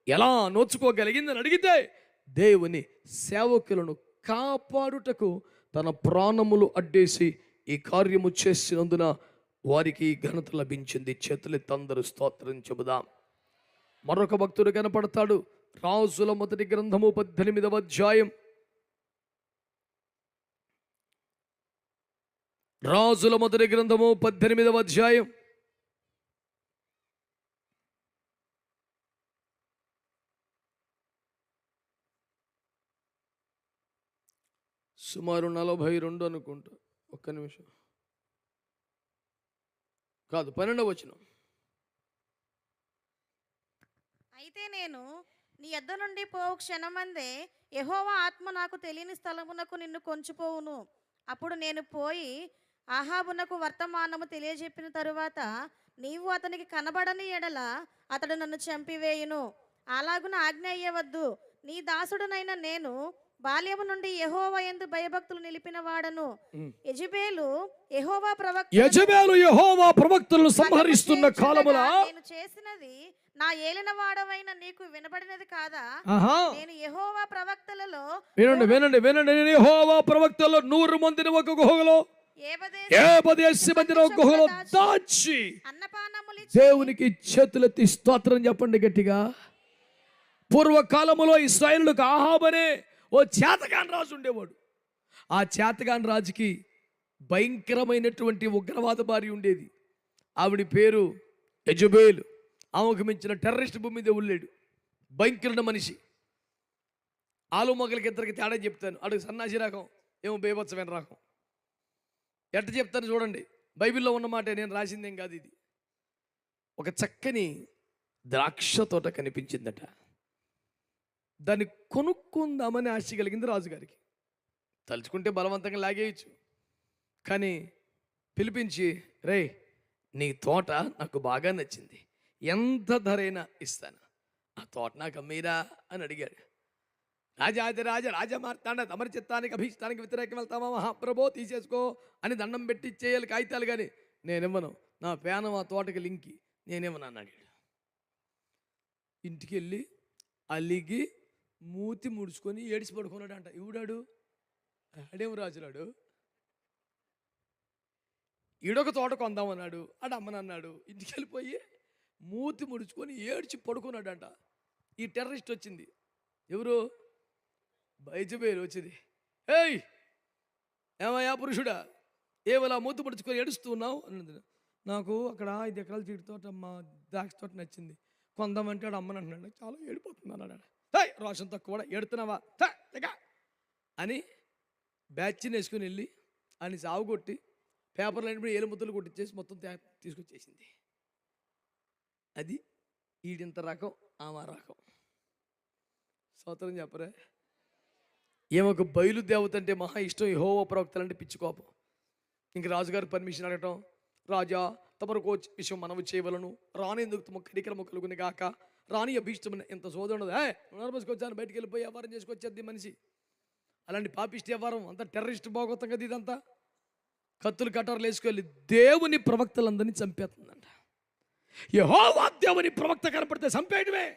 ఎలా నోచుకోగలిగిందని అడిగితే, దేవుని సేవకులను కాపాడుటకు తన ప్రాణములు అడ్డేసి ఈ కార్యము చేసినందున వారికి ఘనత లభించింది. చేతులెత్తి అందరూ స్తోత్రం చెబుదాం. మరొక భక్తుడు కనపడతాడు. రాజుల మొదటి గ్రంథము 18వ అధ్యాయం. రాజుల మొదటి గ్రంథము 18వ అధ్యాయం. సుమారు 42 అనుకుంటా. ఒక్క నిమిషం, కాదు 12వ వచనం. అయితే నేను నీ యొద్ద నుండి పోవు క్షణమందే యెహోవా ఆత్మ నాకు తెలియని స్థలమునకు నిన్ను కొంచుపోవును. అప్పుడు నేను పోయి ఆహాబునకు వర్తమానము తెలియజెప్పిన తరువాత నీవు అతనికి కనబడని ఎడల అతడు నన్ను చంపివేయును. అలాగున ఆజ్ఞ అయ్యవద్దు. నీ దాసుడునైన నేను బాల్యము నుండి యెహోవా యందు భయభక్తులు నిలిపిన వాడను. యెజబేలు యెహోవా ప్రవక్తలను సంహరిస్తున్న కాలమున నేను చేసినది నా ఏలిన వాడవైన నీకు వినబడినది కాదా? నేను యెహోవా ప్రవక్తలలో వినండి వినండి వినండి. నేను యెహోవా ప్రవక్తలలో 100 మందిని ఒక గుహలో, 70 మందిని ఒక గుహలో దాచి దేవునికి చేతులెత్తి స్తోత్రం చెప్పండి గట్టిగా. పూర్వకాలములో ఇశ్రాయేలులకు ఆహాబనే ఓ చేతగాని రాజు ఉండేవాడు. ఆ చేతగాని రాజుకి భయంకరమైనటువంటి ఉగ్రవాద భార్య ఉండేది. ఆవిడ పేరు యెజబేలు. ఆమెకు మించిన టెర్రరిస్ట్ భూమి మీద ఉండలేడు. భయంకరమైన మనిషి. ఆలు మొగలకి ఇద్దరికి తేడా చెప్తాను. అడుగు సన్నాసి రకం, ఏమో బేభత్సమైన రకం. ఎట్ట చెప్తాను చూడండి. బైబిల్లో ఉన్న మాట, నేను రాసిందేం కాదు ఇది. ఒక చక్కని ద్రాక్ష తోట కనిపించిందట. దాన్ని కొనుక్కుందామని ఆశ కలిగింది రాజుగారికి. తలుచుకుంటే బలవంతంగా లాగేయచ్చు. కానీ పిలిపించి, రే నీ తోట నాకు బాగా నచ్చింది, ఎంత ధరైనా ఇస్తాను, ఆ తోట నాకు అమ్మీరా అని అడిగాడు. రాజా మార్తాండ, తమరి చిత్తానికి అభిష్టానికి వ్యతిరేకం వెళ్తామా మహాప్రభో, తీసేసుకో అని దండం పెట్టి ఇచ్చేయాలి కాగితాలు. కానీ నేనివ్వను, నా పేనం ఆ తోటకి లింకి, నేనేమన్నా అన్నాడు. ఇంటికి వెళ్ళి అలిగి మూతి ముడుచుకొని ఏడిసి పడుకున్నాడు అంట. ఇవిడాడు ఆడేం రాజులాడు, ఈడొక తోట కొందామన్నాడు, ఆడు అమ్మనన్నాడు. ఇంటికి వెళ్ళిపోయి మూతి ముడుచుకొని ఏడ్చి పడుకున్నాడు అంట. ఈ టెర్రరిస్ట్ వచ్చింది. ఎవరు? యెజబేలు వచ్చింది. ఏయ్ ఏమయ్యా పురుషుడా, ఏవలా మూతి ముడుచుకొని ఏడుస్తున్నావు అన్నది. నాకు అక్కడ 5 ఎకరాల చీటి తోట, మా ద్రాక్ష తోట నచ్చింది, కొందామంటే ఆడు అమ్మని అంటున్నాడు. చాలా ఏడిపోతుంది అన్నాడు. రోషం తక్కువ కూడా, ఏడుతున్నావా అని బ్యాచ్ని వేసుకుని వెళ్ళి అని సాగు కొట్టి పేపర్లు అయినప్పుడు ఏలు ముద్దలు కొట్టించేసి మొత్తం తీసుకొచ్చేసింది. అది ఈడింత రకం, ఆమె రకం. స్తోత్రం చెప్పరే. ఏమొక బయలుదేవత అంటే మహా ఇష్టం, యెహోవా ప్రవక్తలు అంటే పిచ్చి కోపం. ఇంక రాజుగారు పర్మిషన్ అడగటం, రాజా తమరు విషయం మనవి చేయవలను, రానేందుకు తమ కనికరము కలుగుని గాక, రాని అభీష్టమైన ఎంత సోదరుడు. నర్మస్కొచ్చాను, బయటికి వెళ్ళిపోయి వ్యాపారం చేసుకొచ్చేది మనిషి. అలాంటి పాపిస్ట్ వ్యవహారం అంతా టెర్రరిస్ట్ భాగవతం కదా ఇదంతా. కత్తులు కటారులు వేసుకెళ్ళి దేవుని ప్రవక్తలందరినీ చంపేస్తుందంట. యెహోవా దేవుని ప్రవక్త కనపడితే చంపేయడమే.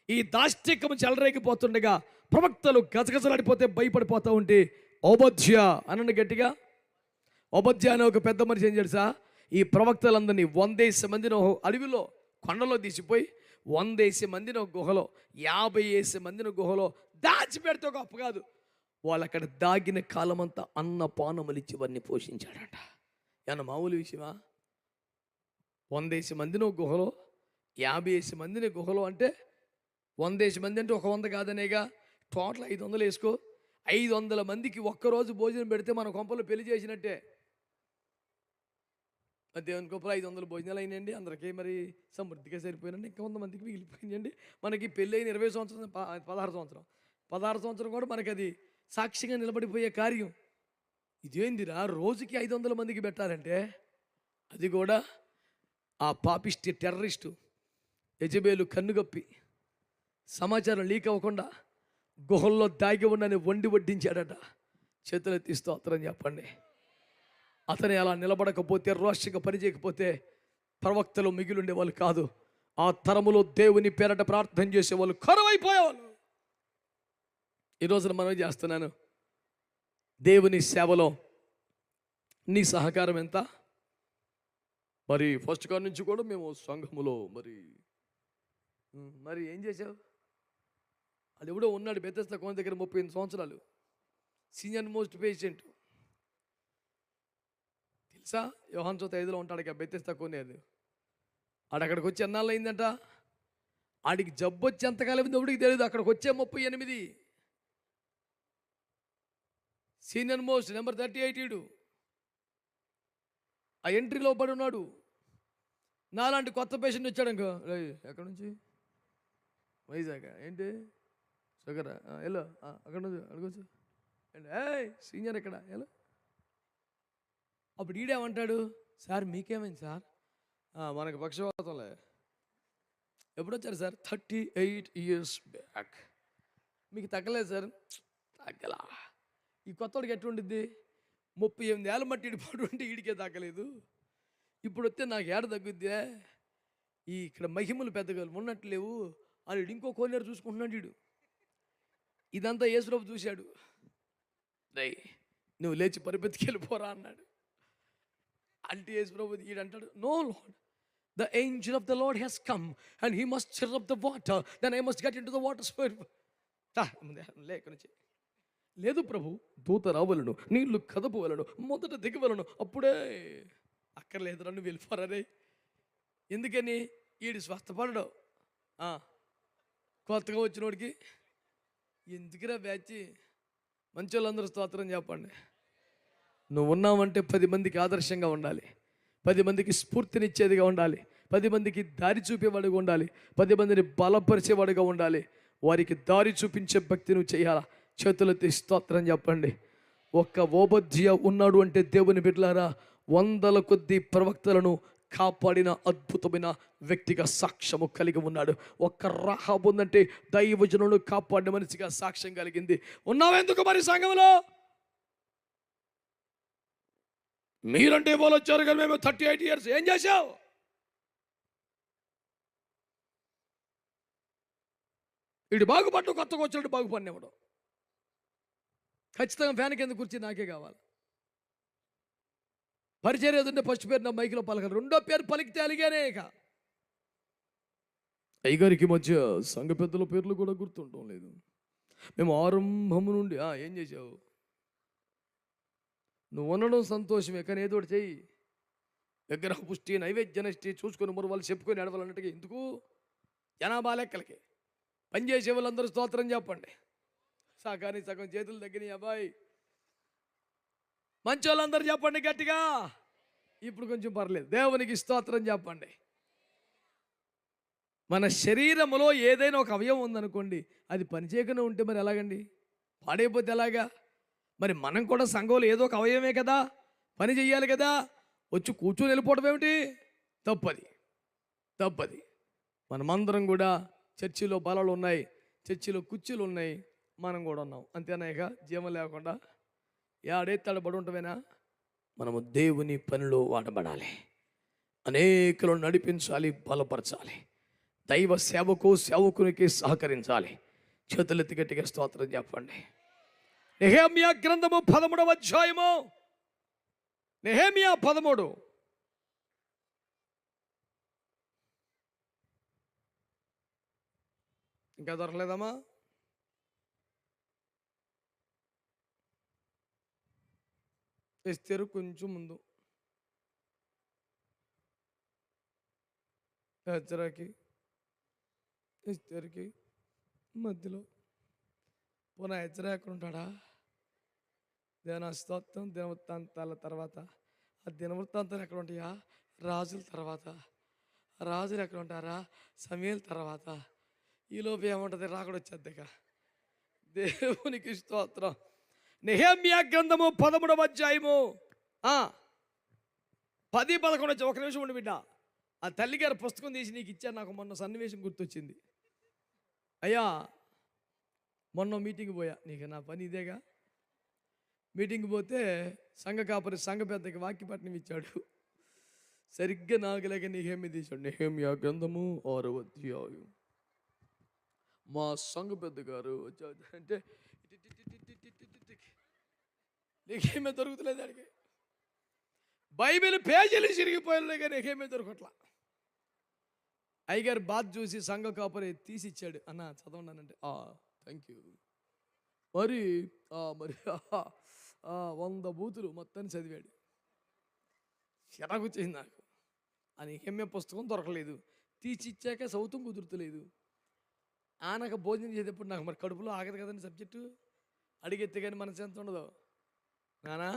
ఈ దాష్టికము చెలరేగిపోతుండగా ప్రవక్తలు గజగజలాడిపోతే భయపడిపోతూ ఉంటే ఓబద్య అనండి గట్టిగా. ఓబద్య అనే ఒక పెద్ద మనిషి ఏం తెలుసా, ఈ ప్రవక్తలందరినీ 100 మందిని అడవిలో కొండలో తీసిపోయి 100 మందిని ఒక గుహలో 50 మందిని గుహలో దాచిపెడితే గొప్ప కాదు, వాళ్ళు అక్కడ దాగిన కాలమంతా అన్నపానములు ఇచ్చి వారిని పోషించాడంట. ఏమన్నా మామూలు విషయమా? 100 మందిని ఒక గుహలో 50 మందిని గుహలో అంటే 100 మంది అంటే ఒక 100 కాదనేగా, టోటల్ 500 వేసుకో. 500 మందికి ఒక్కరోజు భోజనం పెడితే మన కొంపలో పెళ్లి చేసినట్టే. దేవుని గొప్పలు 500 భోజనాలు అయినాయండి, అందరికీ మరి సమృద్ధిగా సరిపోయినండి. ఇంకా 100 మందికి మిగిలిపోయిందండి. మనకి పెళ్ళి అయిన 20 సంవత్సరం 16 సంవత్సరం కూడా మనకి అది సాక్షిగా నిలబడిపోయే కార్యం. ఇదేందిరా రోజుకి 500 మందికి పెట్టాలంటే? అది కూడా ఆ పాపిష్టి టెర్రరిస్టు యెజబెలు కన్నుగప్పి సమాచారం లీక్ అవ్వకుండా గుహల్లో దాగి ఉండని వండి వడ్డించాడట. చేతులెత్తి స్తోత్రం చెప్పండి. అతని అలా నిలబడకపోతే, రోషంగా పనిచేయకపోతే ప్రవక్తలు మిగిలిండే వాళ్ళు కాదు. ఆ తరములో దేవుని పేరట ప్రార్థన చేసేవాళ్ళు కరువైపోయేవాళ్ళు. ఈ రోజున మనం చేస్తున్నాను, దేవుని సేవలో నీ సహకారం ఎంత? మరి ఫస్ట్ కార్ నుంచి కూడా మేము సంఘములో మరి ఏం చేసావు? అది ఎవడో ఉన్నాడు బెతెస్దా కోన దగ్గర 38 సంవత్సరాలు, సీనియర్ మోస్ట్ పేషెంట్ తెలుసా? యోహాను 5:5 ఉంటాడు ఇక బెతెస్దా కోనేది. అక్కడికి వచ్చి ఎన్నాళ్ళు అయిందంట. ఆడికి జబ్బు వచ్చి ఎంతకాలం అయింది ఎవడికి తెలియదు. అక్కడికి వచ్చే 38, సీనియర్ మోస్ట్ నెంబర్ 38 ఈడు. ఆ ఎంట్రీలో పడి ఉన్నాడు. నాలాంటి కొత్త పేషెంట్ వచ్చాడు ఇంకో, ఎక్కడి నుంచి? వైజాగ్. ఏంటి షుగరా? ఎలా అక్కడ నుంచి అడగచ్చు అండి. సీనియర్ ఎక్కడ ఎలా? అప్పుడు ఈడేమంటాడు, సార్ మీకేమైంది సార్? మనకు పక్షవాతంలే. ఎప్పుడు వచ్చారు సార్? 38 years back. మీకు తగ్గలేదు సార్? తగ్గలా. ఈ కొత్తవాడికి ఎట్లుండిద్ది? 38 ఏళ్ళ మట్టి ఇడిపోడు ఉంటే ఈడికే తగ్గలేదు. ఇప్పుడు వస్తే నాకు ఏడ తగ్గుద్దే. ఇక్కడ మహిమలు పెద్దగా ఉన్నట్టు లేవు అని ఇంకో కోనేరు చూసుకుంటున్నాడు వీడు. ఇదంతా యేసుప్రభు చూశాడు. రై నువ్వు లేచి పరిపెత్తికి వెళ్ళిపోరా అన్నాడు. అంటే యేసుప్రభు ఈడంటాడు, no Lord, the angel of the Lord has come and he must stir up the water, then I must get into the water spirit. లేక నుంచి లేదు ప్రభు, దూత రావలను, నీళ్లు కదపవలను, మొదట దిగవలను, అప్పుడే. అక్కర్లేదు నన్ను వెళ్ళిపోరే. ఎందుకని? ఈడు స్వస్థపడడు. కొత్తగా వచ్చినోడికి ఎందుకురా బ్యాచి? మంచి వాళ్ళందరూ స్తోత్రం చెప్పండి. నువ్వు ఉన్నావంటే 10 మందికి ఆదర్శంగా ఉండాలి, 10 మందికి స్ఫూర్తినిచ్చేదిగా ఉండాలి, 10 మందికి దారి చూపేవాడుగా ఉండాలి, 10 మందిని బలపరిచేవాడుగా ఉండాలి. వారికి దారి చూపించే భక్తి నువ్వు చేయాలా. చేతులెత్తి స్తోత్రం చెప్పండి. ఒక్క ఓబద్య ఉన్నాడు అంటే దేవుని బిడ్డలారా, 100 కొద్ది ప్రవక్తలను కాపాడిన అద్భుతమైన వ్యక్తిగా సాక్ష్యము కలిగి ఉన్నాడు. ఒక్క రాహాబు ఉందంటే దైవజనులను కాపాడిన మనిషిగా సాక్ష్యం కలిగింది. ఉన్నావెందుకు మరి సంఘంలో? మీరంటే వాళ్ళు వచ్చారు కానీ మేము 38 years ఏం చేశావు? వీడు బాగుపడ్డు, కొత్తగా వచ్చాడు బాగుపడినవాడు. ఖచ్చితంగా ఫ్యాన్ కింద కూర్చి నాకే కావాలి. పరిచయం ఏదంటే ఫస్ట్ పేరు నా మైక్లో పలకరు, రెండో పేరు పలికితే అలిగానే. ఇక అయ్యగారికి మధ్య సంఘ పెద్దల పేర్లు కూడా గుర్తుండటం లేదు. మేము ఆరంభము నుండి ఏం చేసావు? నువ్వు ఉండడం సంతోషమే, కానీ ఏదో ఒకటి చెయ్యి. విగ్రహ పుష్టి, నైవేద్య నష్టి చూసుకొని మరి వాళ్ళు చెప్పుకొని నడవాలన్నట్టుగా ఎందుకు? జనాభా లెక్కలకి పనిచేసే వాళ్ళందరూ స్తోత్రం చెప్పండి. సగాని సగం చేతులు తగ్గినాయి అబ్బాయి. మంచి వాళ్ళందరూ చెప్పండి గట్టిగా. ఇప్పుడు కొంచెం పర్లేదు. దేవునికి స్తోత్రం చెప్పండి. మన శరీరంలో ఏదైనా ఒక అవయవం ఉందనుకోండి, అది పనిచేయకుండా ఉంటే మరి ఎలాగండి? పాడైపోతే ఎలాగా? మరి మనం కూడా సంఘంలో ఏదో ఒక అవయవమే కదా, పని చెయ్యాలి కదా. వచ్చి కూర్చొని వెళ్ళిపోవడం ఏమిటి? తప్పది. మనమందరం కూడా చర్చిలో బలాలు ఉన్నాయి, చర్చిలో కుర్చీలు ఉన్నాయి, మనం కూడా ఉన్నాం. అంతేనా? ఇక జీవం లేకుండా ఏడెత్తాడు పడి ఉంటామేనా? మనము దేవుని పనిలో వాడబడాలి, అనేకులను నడిపించాలి, బలపరచాలి, దైవ సేవకునికి సహకరించాలి. చేతులెత్తి గట్టిగా స్తోత్రం చెప్పండి. నెహెమ్యా గ్రంథము 13వ అధ్యాయము. నెహెమ్యా 13. ఇంకా దొరకలేదమ్మా? ఎస్తేరు కొంచెం ముందు, హెచ్చరాకి ఎస్తేరుకి మధ్యలో. పునః హెచ్చరా ఎక్కడ ఉంటాడా? దేనా స్తోత్రం. దినవృత్తాంతాల తర్వాత. ఆ దినవృత్తాంతాలు ఎక్కడ ఉంటాయా? రాజుల తర్వాత. రాజులు ఎక్కడ ఉంటారా? సమయల తర్వాత. ఈలోపు ఏముంటుంది? రాకడ వచ్చేద్దక. దేవునికి స్తోత్రం. నెహెమ్యా గ్రంథము 13వ అధ్యాయము 10-11 వచ్చి. ఒక నిమిషం ఉండి బిడ్డ. ఆ తల్లిగారు పుస్తకం తీసి నీకు ఇచ్చారు. నాకు మొన్న సన్నివేశం గుర్తొచ్చింది. అయ్యా, మొన్న మీటింగ్ పోయా. నీకు నా పని ఇదేగా. మీటింగ్ పోతే సంఘ కాపరి సంఘ పెద్దకి వాక్యపట్నం ఇచ్చాడు. సరిగ్గా నాగలేక నెహెమ్యా తీశాడు. నెహెమ్యా గ్రంథము 6వ అధ్యాయం. మా సంఘ పెద్ద గారు వచ్చాడు అంటే నెహెమ్యా దొరుకుతలేదు అడిగి. బైబిల్ పేజీలు చిరిగిపోయారు కానీ నెహెమ్యా దొరకట్లా. అయ్యగారు బాధ చూసి సంఘ కాపరి తీసి ఇచ్చాడు. అన్న చదవండి. Thank you. మరి 100 బూతులు మొత్తాన్ని చదివాడు. చిరాకొచ్చింది నాకు. అని నెహెమ్యా పుస్తకం దొరకలేదు. తీసి ఇచ్చాక సౌతం కుదురుతలేదు. ఆనక భోజనం చేసేటప్పుడు నాకు మరి కడుపులో ఆగదు కదండి సబ్జెక్టు. అడిగెత్తే కానీ మనసు ఎంత ఉండదు. నానా,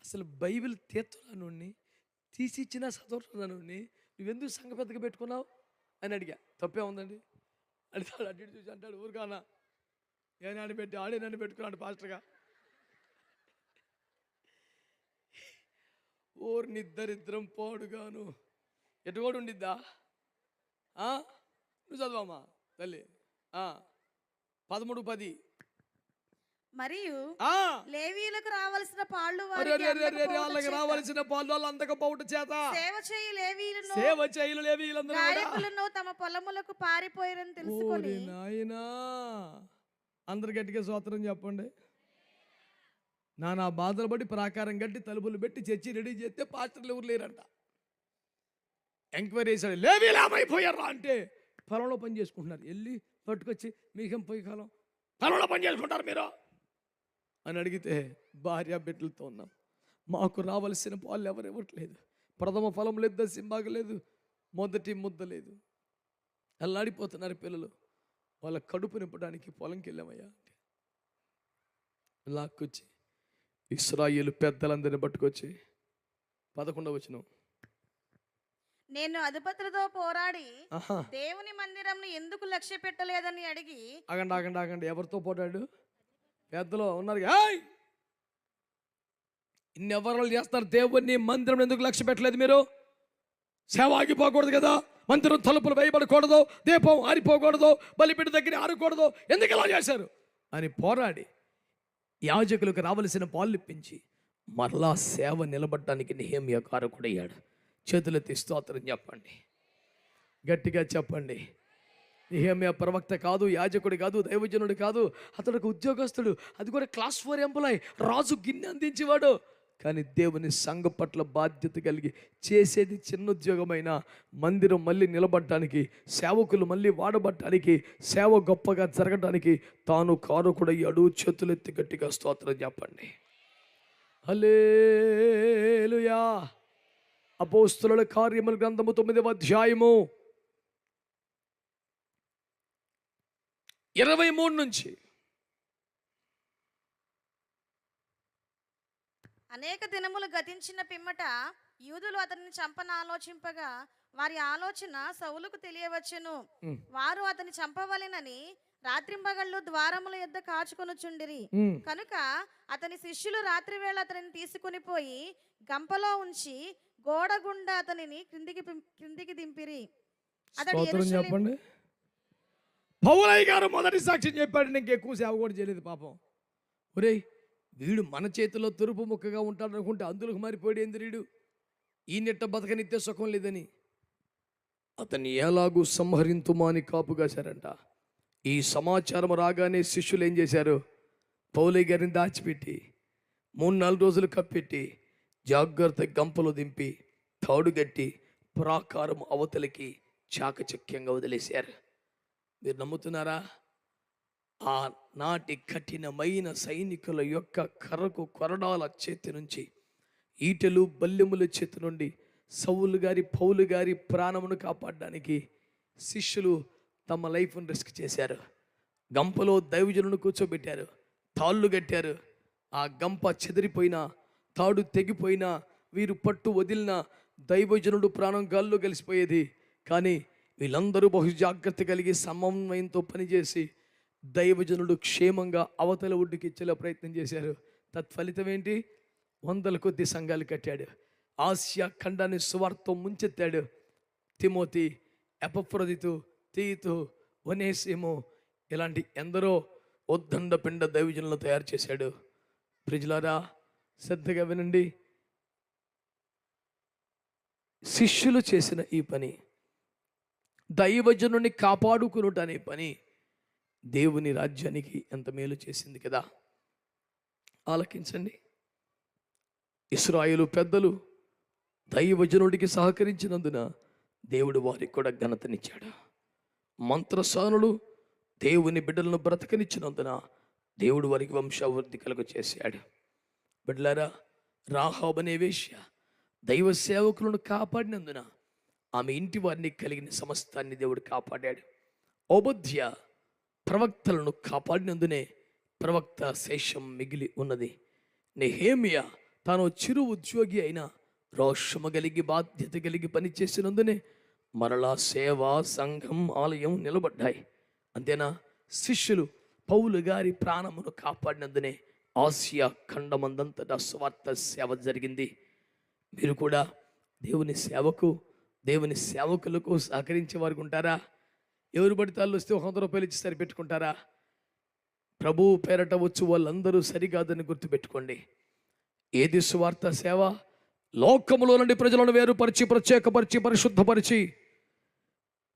అసలు బైబిల్ తీర్చురానుడిని తీసి ఇచ్చినా చదవరానుడిని నువ్వెందుకు సంఘ పెద్దగా పెట్టుకున్నావు అని అడిగా. తప్పే ఉందండి అడిగాడు. అడ్డు చూసి అంటాడు, ఊరుకానా ఏ నాన్న పెట్టి ఆడే నన్ను పెట్టుకున్నాడు పాస్టర్గా. ఓర్నిద్దరిద్దరం పాడుగాను. ఎటు కూడా ఉండిద్దా? నువ్వు చదవమ్మా తల్లి. 13:10. మరియు లేవీయులకు రావాల్సిన పాళ్ళు వాళ్ళకి రావాల్సిన పాళ్ళు వాళ్ళు అందకపోవట చేత సేవ చేయు లేవీయులందరూ తమ పొలములకు పారిపోయారని తెలుసుకొని. నాయనా, అందరు గట్టిగా స్తోత్రం చెప్పండి. నానా బాధలు పడి ప్రాకారం గట్టి తలుపులు పెట్టి చర్చి రెడీ చేస్తే పాస్టర్లు ఎవరు లేరంట. ఎంక్వైరీ చేశాడు. లేవీలు ఏమైపోయారా అంటే పొలంలో పని చేసుకుంటున్నారు. వెళ్ళి పట్టుకొచ్చి మీకేం పోయి కాలం పొలంలో పని చేసుకుంటారు మీరు అని అడిగితే, భార్య బిడ్డలతో ఉన్నాం, మాకు రావాల్సిన పాలు ఎవరు ఇవ్వట్లేదు, ప్రథమ ఫలం లేదు, దశంభాగం లేదు, మొదటి ముద్ద లేదు, అల్లాడిపోతున్నారు పిల్లలు. వాళ్ళ కడుపు నింపడానికి పొలంకి వెళ్ళామయ్యా అంటే లాక్కొచ్చి ఇశ్రాయేలు పెద్దలందరిని పట్టుకొచ్చి 11వ వచనం. నేను అధిపతులతో పోరాడి దేవుని మందిరం ఎందుకు లక్ష్య పెట్టలేదని అడిగి. ఆగండి. ఎవరితో పోరాడు? పెద్దలో ఉన్నారు. ఇన్నెవరు చేస్తారు? దేవుని మందిరం ఎందుకు లక్ష్య పెట్టలేదు మీరు? సేవ ఆగిపోకూడదు కదా, మందిరం తలుపులు వేయబడకూడదు, దీపం ఆరిపోకూడదు, బలిపీఠ దగ్గర ఆరకూడదు, ఎందుకు ఇలా చేశారు అని పోరాడి యాజకులకు రావలసిన పాలు ఇప్పించి మరలా సేవ నిలబడటానికి నెహెమ్యా కారకుడయ్యాడు. చేతులెత్తి స్తోత్రం చెప్పండి, గట్టిగా చెప్పండి. నెహెమ్యా ప్రవక్త కాదు, యాజకుడు కాదు, దైవజనుడు కాదు, అతడు ఒక ఉద్యోగస్తుడు. అది కూడా క్లాస్ 4 ఎంప్లాయ్. రాజు గిన్నె అందించేవాడు. కానీ దేవుని సంఘ పట్ల బాధ్యత కలిగి చేసేది చిన్న ఉద్యోగమైన మందిరం మళ్ళీ నిలబడటానికి, సేవకులు మళ్ళీ వాడబడటానికి, సేవ గొప్పగా జరగడానికి తాను కారకుడయ్యాడు. చేతులెత్తి గట్టిగా స్తోత్రం చెప్పండి. హల్లెలూయా. అపోస్తలుల కార్యముల గ్రంథము 9వ అధ్యాయము 23 నుంచి. అనేక దినములు గతించిన పిమ్మట యూదులు అతనిని చంపన ఆలోచింపగా వారి ఆలోచన సౌలుకు తెలియవచ్చును. వారు అతని చంపవలెనని రాత్రింబగళ్ళు ద్వారముల యొద్ద కాచుకొనుచుండిరి. కనుక అతని శిష్యులు రాత్రివేళ అతనిని తీసుకుని పోయి గంపలో ఉంచి గోడ గుండా అతనిని క్రిందికి దింపిరి. చెప్పండి. పౌలయ్య గారు మొదటి సాక్ష్యం చెప్పాడు, నేను ఎక్కువ సేవ కూడా చేయలేదు పాపం. ఒరేయ్, వీడు మన చేతిలో తురుపు ముక్కగా ఉంటాడు అనుకుంటే అందులోకి మారిపోయాడు ఏంది వీడు, ఈయనెట్ట బతకనిత్తే సుఖం లేదని అతన్ని ఎలాగూ సంహరింతుమా అని కాపుగాశారంట. ఈ సమాచారం రాగానే శిష్యులు ఏం చేశారు, పౌలయ్య గారిని దాచిపెట్టి 3-4 రోజులు కప్పెట్టి జాగ్రత్త గంపలో దింపి తాడు గట్టి ప్రాకారం అవతలికి చాకచక్యంగా వదిలేశారు. మీరు నమ్ముతున్నారా? ఆ నాటి కఠినమైన సైనికుల యొక్క కర్రకు కొరడాల చేతి నుంచి, ఈటెలు బల్లెముల చేతి నుండి పౌలు గారి ప్రాణమును కాపాడడానికి శిష్యులు తమ లైఫ్ను రిస్క్ చేశారు. గంపలో దైవజనులను కూర్చోబెట్టారు, తాళ్ళు కట్టారు. ఆ గంప చెదిరిపోయినా, తాడు తెగిపోయినా, వీరు పట్టు వదిలిన దైవజనుడు ప్రాణం గాల్లో కలిసిపోయేది. కానీ వీళ్ళందరూ బహు జాగ్రత్త కలిగి సమన్వయంతో పనిచేసి దైవజనుడు క్షేమంగా అవతల ఒడ్డుకి ఇచ్చేలా ప్రయత్నం చేశారు. తత్ఫలితం ఏంటి? 100 కొద్ది సంఘాలు కట్టాడు. ఆసియా ఖండాన్ని సువార్తతో ముంచెత్తాడు. తిమోతి, ఎపఫ్రోదితు, తీతు, ఒనేసిము ఇలాంటి ఎందరో ఉద్దండ పిండ దైవజనులను తయారు చేశాడు. ప్రియులారా, శ్రద్ధగా వినండి. శిష్యులు చేసిన ఈ పని, దైవజనుని కాపాడుకునుట అనే పని దేవుని రాజ్యానికి ఎంత మేలు చేసింది కదా. ఆలకించండి. ఇశ్రాయేలు పెద్దలు దైవజనుడికి సహకరించినందున దేవుడు వారికి కూడా ఘనతనిచ్చాడు. మంత్రసానులు దేవుని బిడ్డలను బ్రతకనిచ్చినందున దేవుడు వారికి వంశావృద్ధి కలుగ చేశాడు. బిడ్డలారా, రాహాబు అనే వేశ్య దైవ సేవకులను కాపాడినందున ఆమె ఇంటి వారిని కలిగిన సమస్తాన్ని దేవుడు కాపాడాడు. ఓబద్య ప్రవక్తలను కాపాడినందునే ప్రవక్త శేషం మిగిలి ఉన్నది. నెహేమియా తాను చిరు ఉద్యోగి అయిన రోషము కలిగి బాధ్యత కలిగి పనిచేసినందునే మరలా సేవ, సంఘం, ఆలయం నిలబడ్డాయి. అంతేనా? శిష్యులు పౌలు గారి ప్రాణమును కాపాడినందునే ఆసియా ఖండమందంతటా స్వార్థ సేవ జరిగింది. మీరు కూడా దేవుని సేవకు, దేవుని సేవకులకు సహకరించే వారికి ఉంటారా? ఎవరు పడితే వాళ్ళు వస్తే 100 రూపాయలు ఇచ్చి సరిపెట్టుకుంటారా? ప్రభువు పేరట వచ్చు వాళ్ళందరూ సరికాదని గుర్తుపెట్టుకోండి. ఏది సువార్త సేవ? లోకములో నుండి ప్రజలను వేరుపరిచి, ప్రత్యేకపరిచి, పరిశుద్ధపరిచి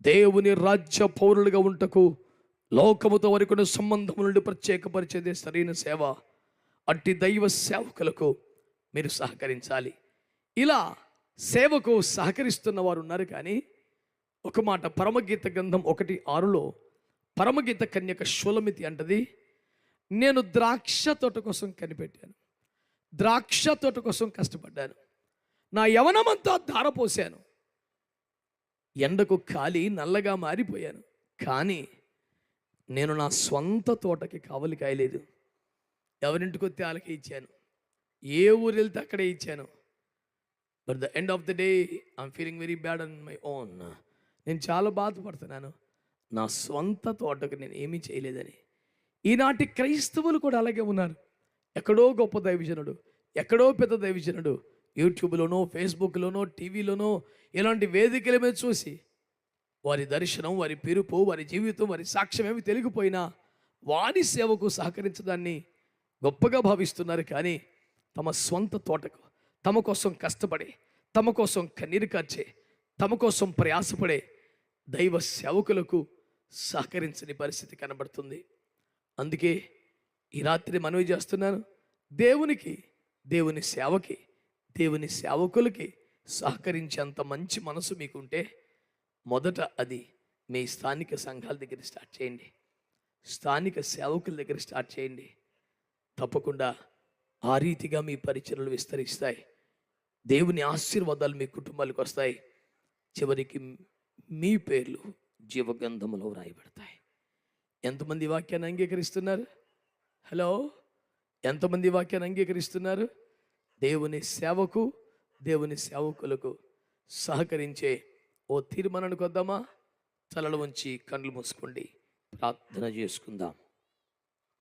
దేవుని రాజ్య పౌరులుగా ఉంటకు లోకముతో వరకు సంబంధం నుండి ప్రత్యేకపరిచేదే సరైన సేవ. అట్టి దైవ సేవకులకు మీరు సహకరించాలి. ఇలా సేవకు సహకరిస్తున్న వారు ఉన్నారు. కానీ ఒక మాట, పరమగీత గ్రంథం 1:6లో పరమగీత కన్యక షూలమితి అంటది, నేను ద్రాక్ష తోట కోసం కనిపెట్టాను, ద్రాక్ష తోట కోసం కష్టపడ్డాను, నా యవనమంతా ధారపోసాను, ఎండకు కాలి నల్లగా మారిపోయాను, కానీ నేను నా స్వంత తోటకి కావలి కాయలేదు. ఎవరింటికి వస్తే వాళ్ళకి ఇచ్చాను, ఏ ఊరు వెళ్తే అక్కడే ఇచ్చాను. But the end of the day I'm feeling very bad on my own. నేను చాలా బాధపడుతున్నాను, నా స్వంత తోటకు నేను ఏమీ చేయలేదని. ఈనాటి క్రైస్తవులు కూడా అలాగే ఉన్నారు. ఎక్కడో గొప్ప దైవజనుడు, ఎక్కడో పెద్ద దైవజనుడు యూట్యూబ్లోనో, ఫేస్బుక్లోనో, టీవీలోనో ఇలాంటి వేదికల మీద చూసి వారి దర్శనం, వారి పిలుపు, వారి జీవితం, వారి సాక్ష్యం ఏమి తెలిగిపోయినా వారి సేవకు సహకరించడాన్ని గొప్పగా భావిస్తున్నారు. కానీ తమ స్వంత తోటకు, తమ కోసం కష్టపడే, తమ కోసం కన్నీరు కార్చే, తమ కోసం ప్రయాసపడే దైవ సేవకులకు సహకరించని పరిస్థితి కనబడుతుంది. అందుకే ఈ రాత్రి మనవి చేస్తున్నాను, దేవునికి, దేవుని సేవకి, దేవుని సేవకులకి సహకరించేంత మంచి మనసు మీకుంటే మొదట అది మీ స్థానిక సంఘాల దగ్గర స్టార్ట్ చేయండి, స్థానిక సేవకుల దగ్గర స్టార్ట్ చేయండి. తప్పకుండా ఆ రీతిగా మీ పరిచర్యలు విస్తరిస్తాయి. దేవుని ఆశీర్వాదాలు మీ కుటుంబాలకు వస్తాయి. చివరికి మీ పేర్లు జీవగంధములో వ్రాయబడతాయి. ఎంతమంది వాక్యాన్ని అంగీకరిస్తున్నారు? హలో, ఎంతమంది వాక్యాన్ని అంగీకరిస్తున్నారు? దేవుని సేవకు, దేవుని సేవకులకు సహకరించే ఓ తీర్మానానికి వద్దామా? తలలు వంచి కళ్ళు మూసుకోండి, ప్రార్థన చేసుకుందాం.